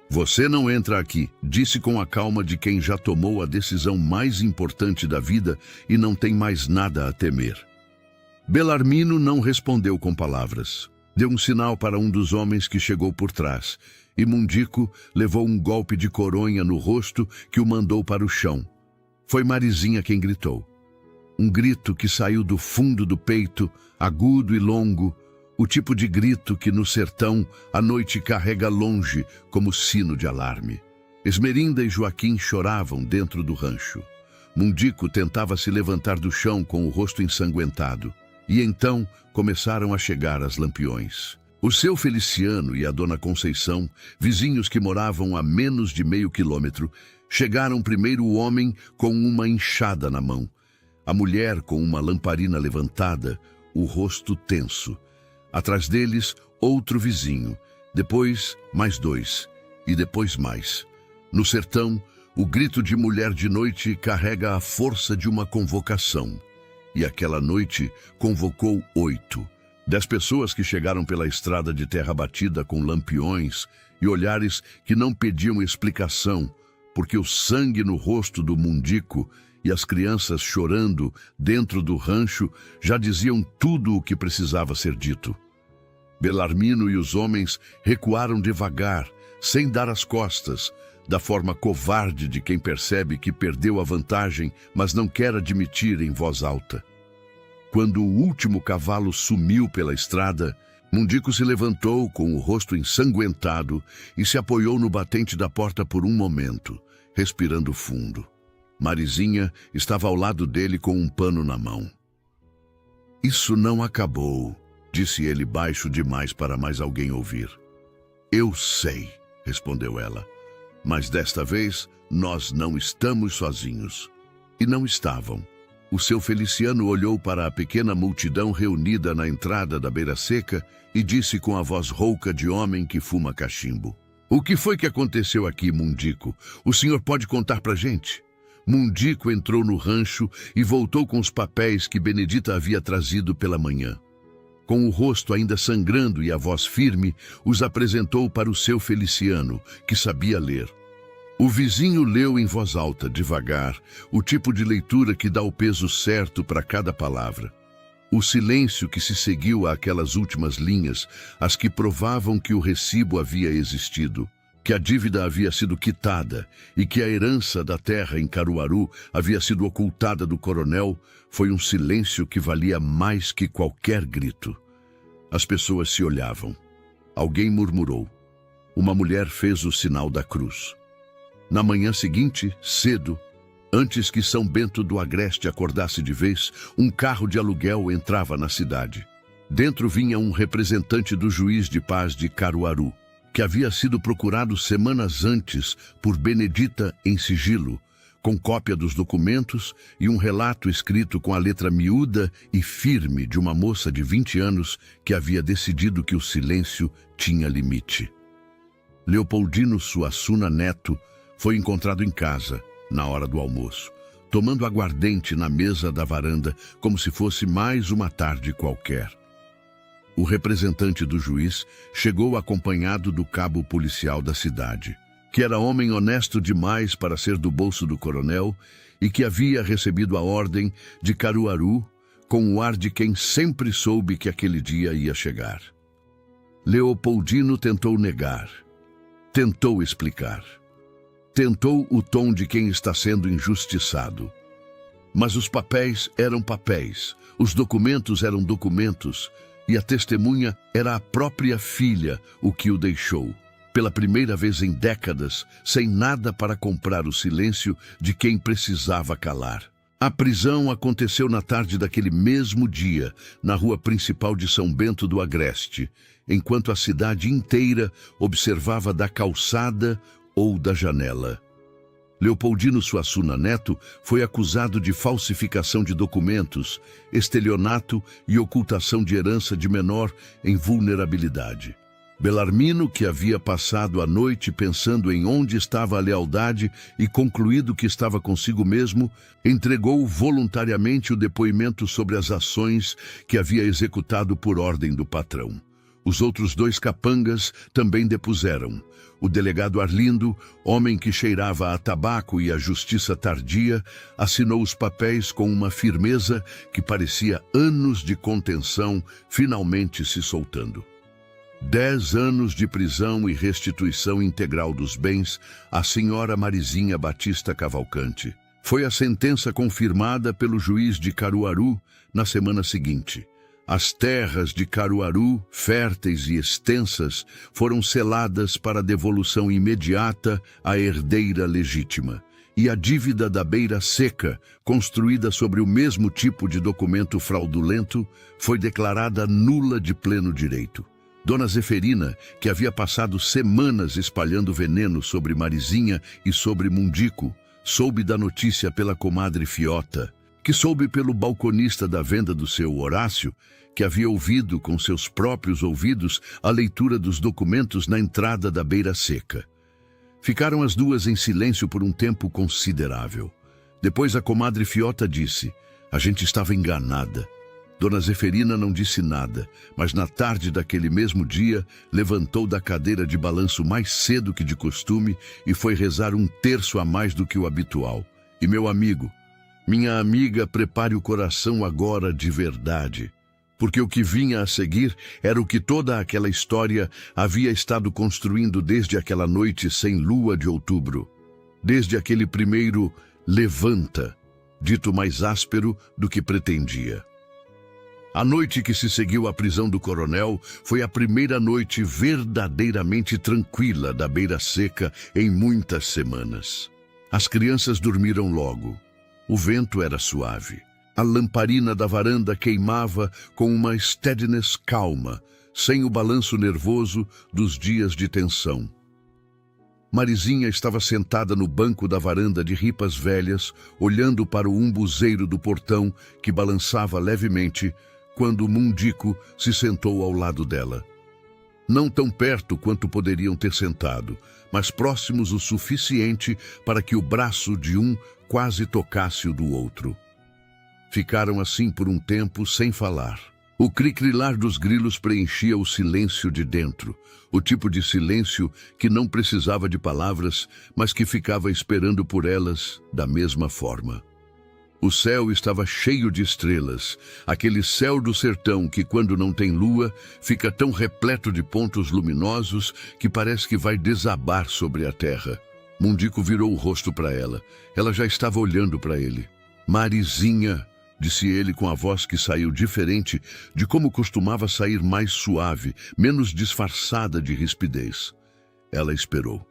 Você não entra aqui, disse com a calma de quem já tomou a decisão mais importante da vida e não tem mais nada a temer. Belarmino não respondeu com palavras. Deu um sinal para um dos homens que chegou por trás, e Mundico levou um golpe de coronha no rosto que o mandou para o chão. Foi Marizinha quem gritou. Um grito que saiu do fundo do peito, agudo e longo, o tipo de grito que no sertão a noite carrega longe como sino de alarme. Esmerinda e Joaquim choravam dentro do rancho. Mundico tentava se levantar do chão com o rosto ensanguentado. E então começaram a chegar as lampiões. O seu Feliciano e a dona Conceição, vizinhos que moravam a menos de meio quilômetro, chegaram primeiro o homem com uma enxada na mão, a mulher com uma lamparina levantada, o rosto tenso. Atrás deles, outro vizinho, depois mais 2, e depois mais. No sertão, o grito de mulher de noite carrega a força de uma convocação. E aquela noite convocou 8. 10 pessoas que chegaram pela estrada de terra batida com lampiões e olhares que não pediam explicação, porque o sangue no rosto do Mundico e as crianças chorando dentro do rancho já diziam tudo o que precisava ser dito. Belarmino e os homens recuaram devagar, sem dar as costas, da forma covarde de quem percebe que perdeu a vantagem, mas não quer admitir em voz alta. Quando o último cavalo sumiu pela estrada, Mundico se levantou com o rosto ensanguentado e se apoiou no batente da porta por um momento, respirando fundo. Marizinha estava ao lado dele com um pano na mão. Isso não acabou, disse ele baixo demais para mais alguém ouvir. Eu sei, respondeu ela. Mas desta vez, nós não estamos sozinhos. E não estavam. O seu Feliciano olhou para a pequena multidão reunida na entrada da beira seca e disse com a voz rouca de homem que fuma cachimbo. O que foi que aconteceu aqui, Mundico? O senhor pode contar pra gente? Mundico entrou no rancho e voltou com os papéis que Benedita havia trazido pela manhã. Com o rosto ainda sangrando e a voz firme, os apresentou para o seu Feliciano, que sabia ler. O vizinho leu em voz alta, devagar, o tipo de leitura que dá o peso certo para cada palavra. O silêncio que se seguiu àquelas últimas linhas, as que provavam que o recibo havia existido, que a dívida havia sido quitada e que a herança da terra em Caruaru havia sido ocultada do coronel, foi um silêncio que valia mais que qualquer grito. As pessoas se olhavam. Alguém murmurou. Uma mulher fez o sinal da cruz. Na manhã seguinte, cedo, Antes que São Bento do Agreste acordasse de vez, um carro de aluguel entrava na cidade. Dentro vinha um representante do juiz de paz de Caruaru, que havia sido procurado semanas antes por Benedita em sigilo, com cópia dos documentos e um relato escrito com a letra miúda e firme de uma moça de 20 anos que havia decidido que o silêncio tinha limite. Leopoldino Suassuna Neto foi encontrado em casa, na hora do almoço, tomando aguardente na mesa da varanda, como se fosse mais uma tarde qualquer. O representante do juiz chegou acompanhado do cabo policial da cidade, que era homem honesto demais para ser do bolso do coronel e que havia recebido a ordem de Caruaru com o ar de quem sempre soube que aquele dia ia chegar. Leopoldino tentou negar, tentou explicar, tentou o tom de quem está sendo injustiçado. Mas os papéis eram papéis, os documentos eram documentos, e a testemunha era a própria filha o que o deixou, pela primeira vez em décadas, sem nada para comprar o silêncio de quem precisava calar. A prisão aconteceu na tarde daquele mesmo dia, na rua principal de São Bento do Agreste, enquanto a cidade inteira observava da calçada ou da janela. Leopoldino Suassuna Neto foi acusado de falsificação de documentos, estelionato e ocultação de herança de menor em vulnerabilidade. Belarmino, que havia passado a noite pensando em onde estava a lealdade e concluído que estava consigo mesmo, entregou voluntariamente o depoimento sobre as ações que havia executado por ordem do patrão. Os outros 2 capangas também depuseram. O delegado Arlindo, homem que cheirava a tabaco e a justiça tardia, assinou os papéis com uma firmeza que parecia anos de contenção finalmente se soltando. 10 anos de prisão e restituição integral dos bens à senhora Marizinha Batista Cavalcante. Foi a sentença confirmada pelo juiz de Caruaru na semana seguinte. As terras de Caruaru, férteis e extensas, foram seladas para devolução imediata à herdeira legítima. E a dívida da Beira Seca, construída sobre o mesmo tipo de documento fraudulento, foi declarada nula de pleno direito. Dona Zeferina, que havia passado semanas espalhando veneno sobre Marizinha e sobre Mundico, soube da notícia pela comadre Fiota, que soube pelo balconista da venda do seu Horácio, que havia ouvido com seus próprios ouvidos a leitura dos documentos na entrada da Beira Seca. Ficaram as duas em silêncio por um tempo considerável. Depois a comadre Fiota disse: "A gente estava enganada." Dona Zeferina não disse nada, mas na tarde daquele mesmo dia levantou da cadeira de balanço mais cedo que de costume e foi rezar 1/3 a mais do que o habitual. "E meu amigo, minha amiga, prepare o coração agora de verdade, porque o que vinha a seguir era o que toda aquela história havia estado construindo desde aquela noite sem lua de outubro, desde aquele primeiro 'levanta', dito mais áspero do que pretendia. A noite que se seguiu à prisão do coronel foi a primeira noite verdadeiramente tranquila da Beira Seca em muitas semanas. As crianças dormiram logo. O vento era suave. A lamparina da varanda queimava com uma steadiness calma, sem o balanço nervoso dos dias de tensão. Marizinha estava sentada no banco da varanda de ripas velhas, olhando para o umbuzeiro do portão que balançava levemente, quando Mundico se sentou ao lado dela. Não tão perto quanto poderiam ter sentado, mas próximos o suficiente para que o braço de um quase tocasse o do outro. Ficaram assim por um tempo sem falar. O cricrilar dos grilos preenchia o silêncio de dentro, o tipo de silêncio que não precisava de palavras, mas que ficava esperando por elas da mesma forma. O céu estava cheio de estrelas, aquele céu do sertão que, quando não tem lua, fica tão repleto de pontos luminosos que parece que vai desabar sobre a terra. Mundico virou o rosto para ela. Ela já estava olhando para ele. "Marizinha", disse ele com a voz que saiu diferente de como costumava sair, mais suave, menos disfarçada de rispidez. Ela esperou.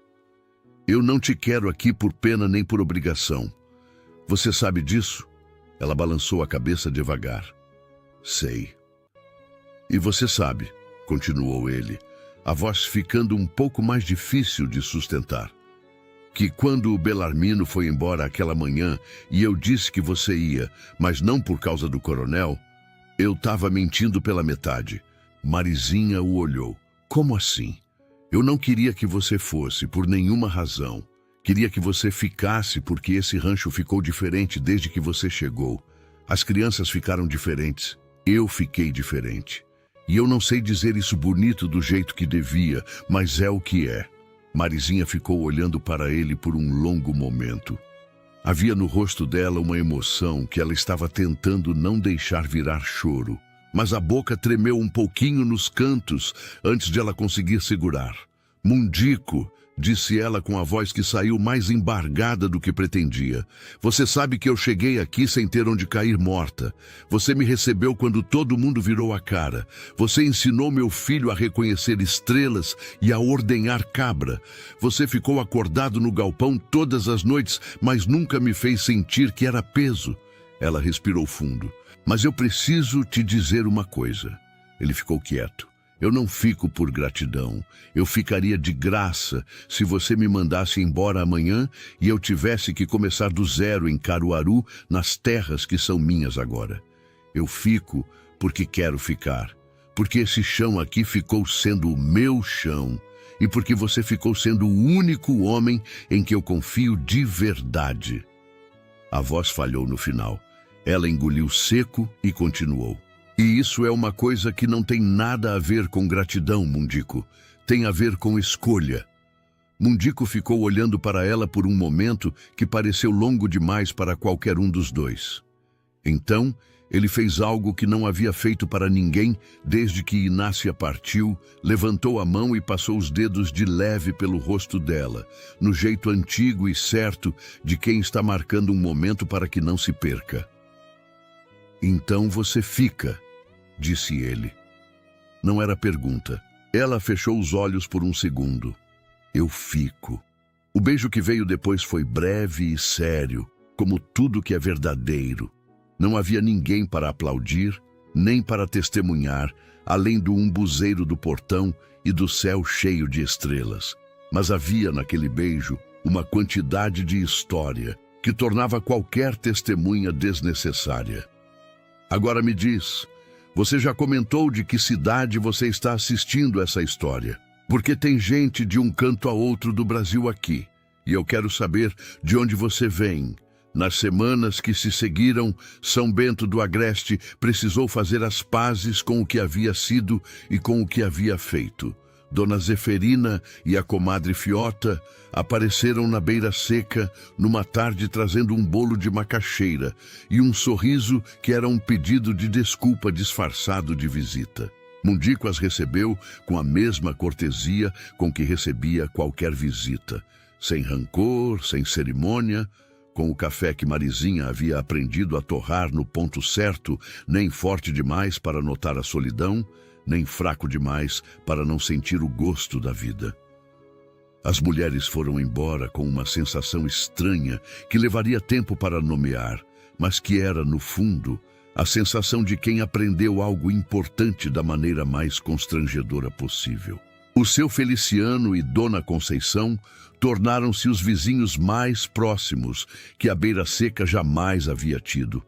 "Eu não te quero aqui por pena nem por obrigação. Você sabe disso? Ela balançou a cabeça devagar. Sei. E você sabe, continuou ele, a voz ficando um pouco mais difícil de sustentar, que quando o Belarmino foi embora aquela manhã e eu disse que você ia, mas não por causa do coronel, eu estava mentindo pela metade. Marizinha o olhou. Como assim? Eu não queria que você fosse, por nenhuma razão. Queria que você ficasse porque esse rancho ficou diferente desde que você chegou. As crianças ficaram diferentes. Eu fiquei diferente. E eu não sei dizer isso bonito do jeito que devia, mas é o que é. Marizinha ficou olhando para ele por um longo momento. Havia no rosto dela uma emoção que ela estava tentando não deixar virar choro, mas a boca tremeu um pouquinho nos cantos antes de ela conseguir segurar. Mundico, disse ela com a voz que saiu mais embargada do que pretendia. Você sabe que eu cheguei aqui sem ter onde cair morta. Você me recebeu quando todo mundo virou a cara. Você ensinou meu filho a reconhecer estrelas e a ordenhar cabra. Você ficou acordado no galpão todas as noites, mas nunca me fez sentir que era peso. Ela respirou fundo. Mas eu preciso te dizer uma coisa. Ele ficou quieto. Eu não fico por gratidão. Eu ficaria de graça se você me mandasse embora amanhã e eu tivesse que começar do zero em Caruaru, nas terras que são minhas agora. Eu fico porque quero ficar. Porque esse chão aqui ficou sendo o meu chão. E porque você ficou sendo o único homem em que eu confio de verdade. A voz falhou no final. Ela engoliu seco e continuou. E isso é uma coisa que não tem nada a ver com gratidão, Mundico. Tem a ver com escolha. Mundico ficou olhando para ela por um momento que pareceu longo demais para qualquer um dos dois. Então, ele fez algo que não havia feito para ninguém desde que Inácia partiu, levantou a mão e passou os dedos de leve pelo rosto dela, no jeito antigo e certo de quem está marcando um momento para que não se perca. Então você fica, disse ele. Não era pergunta. Ela fechou os olhos por um segundo. Eu fico. O beijo que veio depois foi breve e sério, como tudo que é verdadeiro. Não havia ninguém para aplaudir, nem para testemunhar, além do umbuzeiro do portão e do céu cheio de estrelas. Mas havia naquele beijo uma quantidade de história que tornava qualquer testemunha desnecessária. Agora me diz, você já comentou de que cidade você está assistindo essa história? Porque tem gente de um canto a outro do Brasil aqui, e eu quero saber de onde você vem. Nas semanas que se seguiram, São Bento do Agreste precisou fazer as pazes com o que havia sido e com o que havia feito. Dona Zeferina e a comadre Fiota apareceram na beira seca numa tarde trazendo um bolo de macaxeira e um sorriso que era um pedido de desculpa disfarçado de visita. Mundico as recebeu com a mesma cortesia com que recebia qualquer visita, sem rancor, sem cerimônia, com o café que Marizinha havia aprendido a torrar no ponto certo, nem forte demais para notar a solidão, nem fraco demais para não sentir o gosto da vida. As mulheres foram embora com uma sensação estranha que levaria tempo para nomear, mas que era, no fundo, a sensação de quem aprendeu algo importante da maneira mais constrangedora possível. O seu Feliciano e Dona Conceição tornaram-se os vizinhos mais próximos que a Beira Seca jamais havia tido.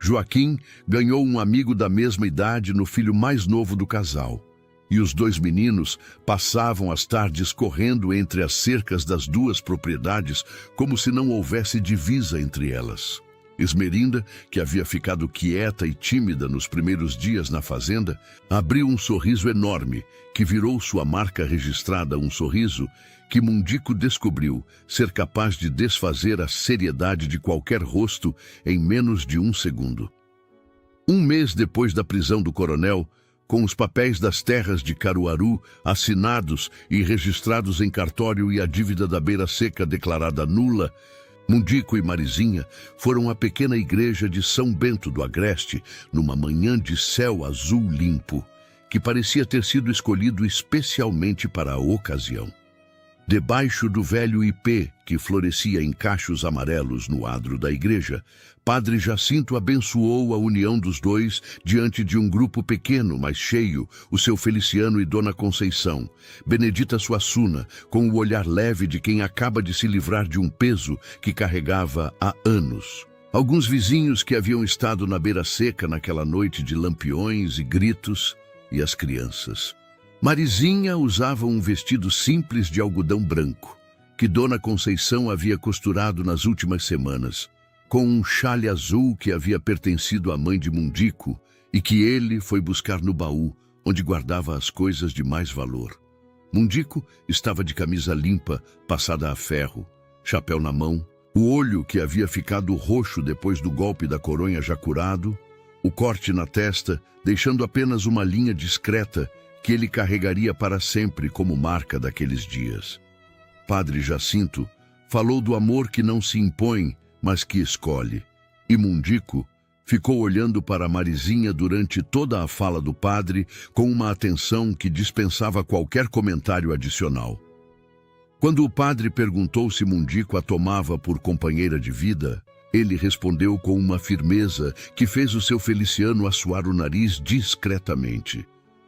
Joaquim ganhou um amigo da mesma idade no filho mais novo do casal, e os dois meninos passavam as tardes correndo entre as cercas das duas propriedades como se não houvesse divisa entre elas. Esmerinda, que havia ficado quieta e tímida nos primeiros dias na fazenda, abriu um sorriso enorme, que virou sua marca registrada, um sorriso que Mundico descobriu ser capaz de desfazer a seriedade de qualquer rosto em menos de um segundo. Um mês depois da prisão do coronel, com os papéis das terras de Caruaru assinados e registrados em cartório e a dívida da Beira Seca declarada nula, Mundico e Marizinha foram à pequena igreja de São Bento do Agreste numa manhã de céu azul limpo, que parecia ter sido escolhido especialmente para a ocasião. Debaixo do velho ipê, que florescia em cachos amarelos no adro da igreja, Padre Jacinto abençoou a união dos dois diante de um grupo pequeno, mas cheio, o seu Feliciano e Dona Conceição, Benedita Suassuna, com o olhar leve de quem acaba de se livrar de um peso que carregava há anos. Alguns vizinhos que haviam estado na beira seca naquela noite de lampiões e gritos, e as crianças. Marizinha usava um vestido simples de algodão branco, que Dona Conceição havia costurado nas últimas semanas, com um chale azul que havia pertencido à mãe de Mundico e que ele foi buscar no baú, onde guardava as coisas de mais valor. Mundico estava de camisa limpa, passada a ferro, chapéu na mão, o olho que havia ficado roxo depois do golpe da coronha já curado, o corte na testa, deixando apenas uma linha discreta que ele carregaria para sempre como marca daqueles dias. Padre Jacinto falou do amor que não se impõe, mas que escolhe. E Mundico ficou olhando para Marizinha durante toda a fala do padre com uma atenção que dispensava qualquer comentário adicional. Quando o padre perguntou se Mundico a tomava por companheira de vida, ele respondeu com uma firmeza que fez o seu Feliciano assoar o nariz discretamente.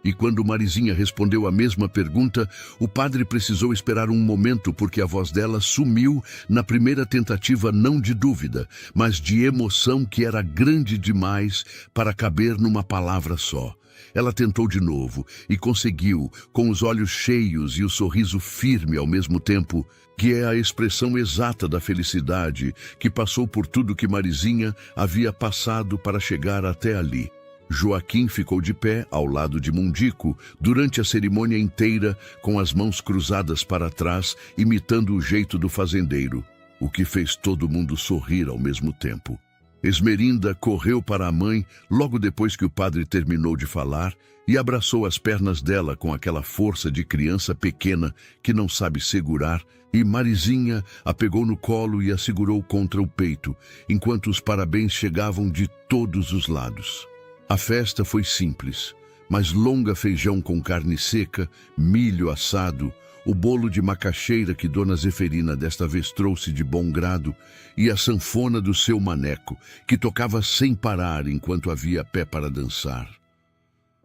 E quando Marizinha respondeu a mesma pergunta, o padre precisou esperar um momento porque a voz dela sumiu na primeira tentativa não de dúvida, mas de emoção que era grande demais para caber numa palavra só. Ela tentou de novo e conseguiu, com os olhos cheios e o sorriso firme ao mesmo tempo, que é a expressão exata da felicidade que passou por tudo que Marizinha havia passado para chegar até ali. Joaquim ficou de pé ao lado de Mundico durante a cerimônia inteira, com as mãos cruzadas para trás, imitando o jeito do fazendeiro, o que fez todo mundo sorrir ao mesmo tempo. Esmerinda correu para a mãe logo depois que o padre terminou de falar e abraçou as pernas dela com aquela força de criança pequena que não sabe segurar, e Marizinha a pegou no colo e a segurou contra o peito, enquanto os parabéns chegavam de todos os lados. A festa foi simples, mas longa: feijão com carne seca, milho assado, o bolo de macaxeira que Dona Zeferina desta vez trouxe de bom grado e a sanfona do seu maneco, que tocava sem parar enquanto havia pé para dançar.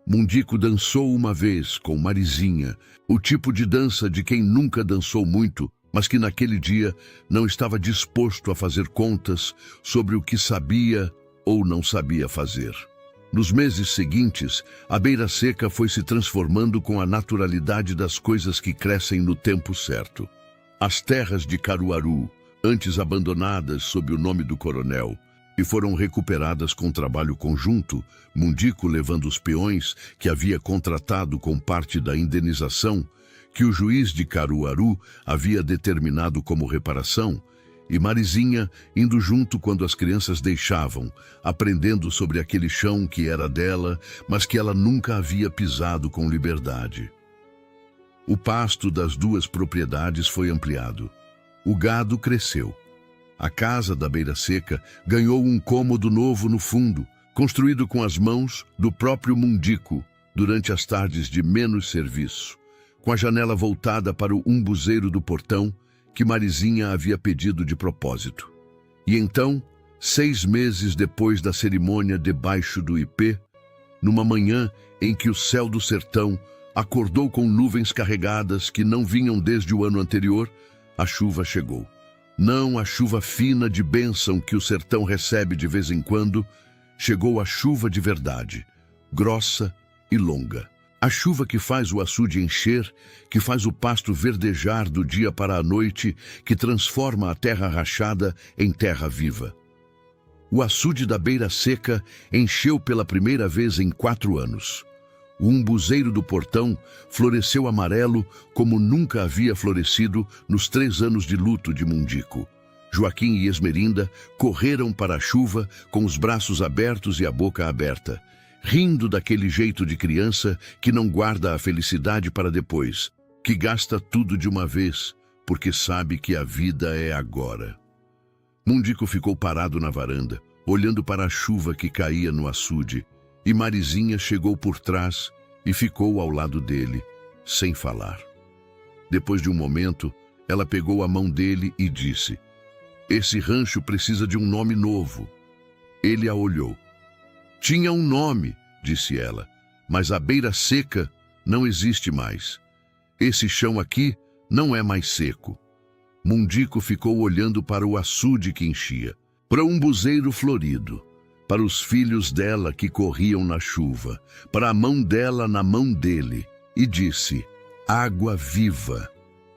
Mundico dançou uma vez com Marizinha, o tipo de dança de quem nunca dançou muito, mas que naquele dia não estava disposto a fazer contas sobre o que sabia ou não sabia fazer. Nos meses seguintes, a beira seca foi se transformando com a naturalidade das coisas que crescem no tempo certo. As terras de Caruaru, antes abandonadas sob o nome do coronel, e foram recuperadas com trabalho conjunto, Mundico levando os peões que havia contratado com parte da indenização, que o juiz de Caruaru havia determinado como reparação, e Marizinha indo junto quando as crianças deixavam, aprendendo sobre aquele chão que era dela, mas que ela nunca havia pisado com liberdade. O pasto das duas propriedades foi ampliado. O gado cresceu. A casa da beira seca ganhou um cômodo novo no fundo, construído com as mãos do próprio Mundico, durante as tardes de menos serviço, com a janela voltada para o umbuzeiro do portão, que Marizinha havia pedido de propósito. E então, 6 meses depois da cerimônia debaixo do ipê, numa manhã em que o céu do sertão acordou com nuvens carregadas que não vinham desde o ano anterior, a chuva chegou. Não a chuva fina de bênção que o sertão recebe de vez em quando, chegou a chuva de verdade, grossa e longa. A chuva que faz o açude encher, que faz o pasto verdejar do dia para a noite, que transforma a terra rachada em terra viva. O açude da beira seca encheu pela primeira vez em 4 anos. O umbuzeiro do portão floresceu amarelo como nunca havia florescido nos 3 anos de luto de Mundico. Joaquim e Esmerinda correram para a chuva com os braços abertos e a boca aberta, rindo daquele jeito de criança que não guarda a felicidade para depois, que gasta tudo de uma vez, porque sabe que a vida é agora. Mundico ficou parado na varanda, olhando para a chuva que caía no açude, e Marizinha chegou por trás e ficou ao lado dele, sem falar. Depois de um momento, Ela pegou a mão dele e disse: "Esse rancho precisa de um nome novo." Ele a olhou. "Tinha um nome", disse ela, "mas a beira seca não existe mais. Esse chão aqui não é mais seco." Mundico ficou olhando para o açude que enchia, para um buzeiro florido, para os filhos dela que corriam na chuva, para a mão dela na mão dele, e disse: "Água viva."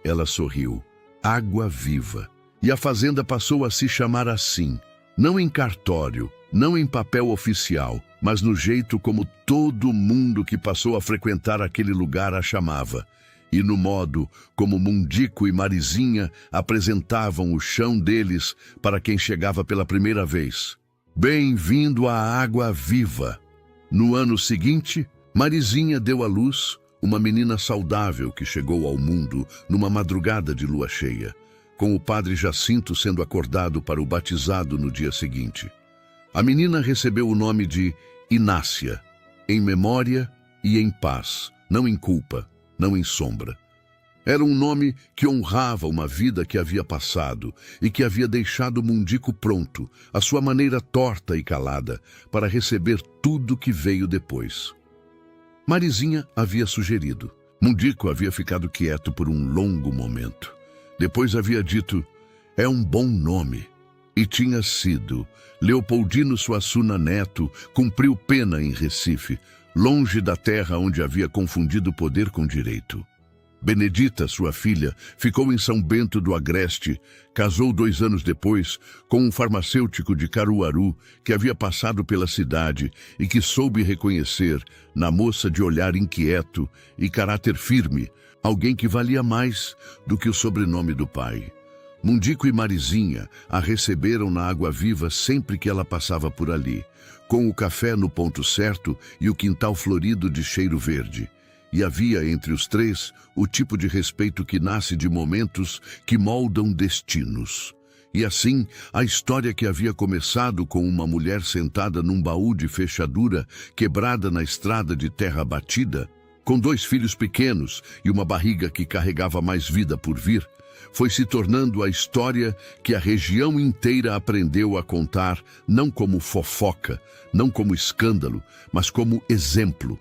Ela sorriu. Água viva. E a fazenda passou a se chamar assim, não em cartório, não em papel oficial, mas no jeito como todo mundo que passou a frequentar aquele lugar a chamava, e no modo como Mundico e Marizinha apresentavam o chão deles para quem chegava pela primeira vez. "Bem-vindo à Água Viva." No ano seguinte, Marizinha deu à luz uma menina saudável que chegou ao mundo numa madrugada de lua cheia, com o padre Jacinto sendo acordado para o batizado no dia seguinte. A menina recebeu o nome de Inácia, em memória e em paz, não em culpa, não em sombra. Era um nome que honrava uma vida que havia passado e que havia deixado Mundico pronto, à sua maneira torta e calada, para receber tudo que veio depois. Marizinha havia sugerido. Mundico havia ficado quieto por um longo momento. Depois havia dito: "É um bom nome." E tinha sido. Leopoldino Suassuna Neto cumpriu pena em Recife, longe da terra onde havia confundido poder com direito. Benedita, sua filha, ficou em São Bento do Agreste, casou 2 anos depois com um farmacêutico de Caruaru que havia passado pela cidade e que soube reconhecer, na moça de olhar inquieto e caráter firme, alguém que valia mais do que o sobrenome do pai. Mundico e Marizinha a receberam na Água Viva sempre que ela passava por ali, com o café no ponto certo e o quintal florido de cheiro verde. E havia entre os três o tipo de respeito que nasce de momentos que moldam destinos. E assim, a história que havia começado com uma mulher sentada num baú de fechadura quebrada na estrada de terra batida, com 2 filhos pequenos e uma barriga que carregava mais vida por vir, foi se tornando a história que a região inteira aprendeu a contar, não como fofoca, não como escândalo, mas como exemplo.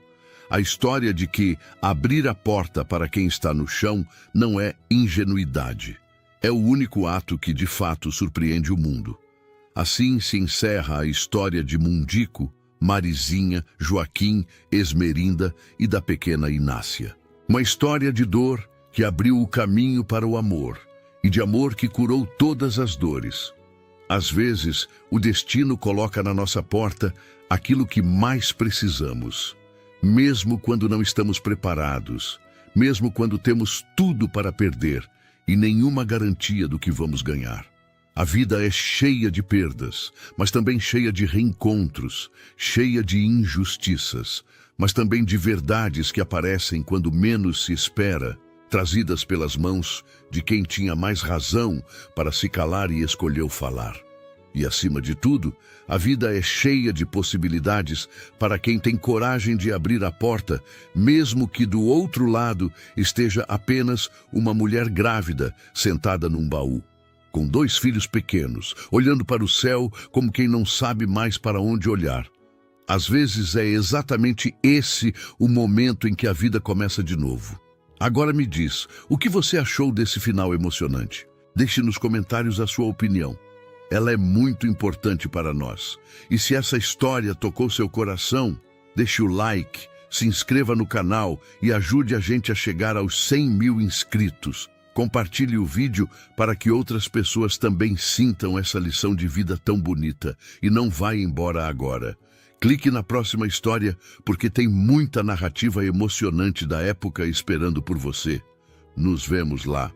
A história de que abrir a porta para quem está no chão não é ingenuidade. É o único ato que de fato surpreende o mundo. Assim se encerra a história de Mundico, Marizinha, Joaquim, Esmerinda e da pequena Inácia. Uma história de dor que abriu o caminho para o amor, e de amor que curou todas as dores. Às vezes, o destino coloca na nossa porta aquilo que mais precisamos. Mesmo quando não estamos preparados, mesmo quando temos tudo para perder e nenhuma garantia do que vamos ganhar. A vida é cheia de perdas, mas também cheia de reencontros, cheia de injustiças, mas também de verdades que aparecem quando menos se espera, trazidas pelas mãos de quem tinha mais razão para se calar e escolheu falar. E, acima de tudo, a vida é cheia de possibilidades para quem tem coragem de abrir a porta, mesmo que do outro lado esteja apenas uma mulher grávida sentada num baú, com 2 filhos pequenos, olhando para o céu como quem não sabe mais para onde olhar. Às vezes é exatamente esse o momento em que a vida começa de novo. Agora me diz, o que você achou desse final emocionante? Deixe nos comentários a sua opinião. Ela é muito importante para nós. E se essa história tocou seu coração, deixe o like, se inscreva no canal e ajude a gente a chegar aos 100 mil inscritos. Compartilhe o vídeo para que outras pessoas também sintam essa lição de vida tão bonita e não vá embora agora. Clique na próxima história porque tem muita narrativa emocionante da época esperando por você. Nos vemos lá.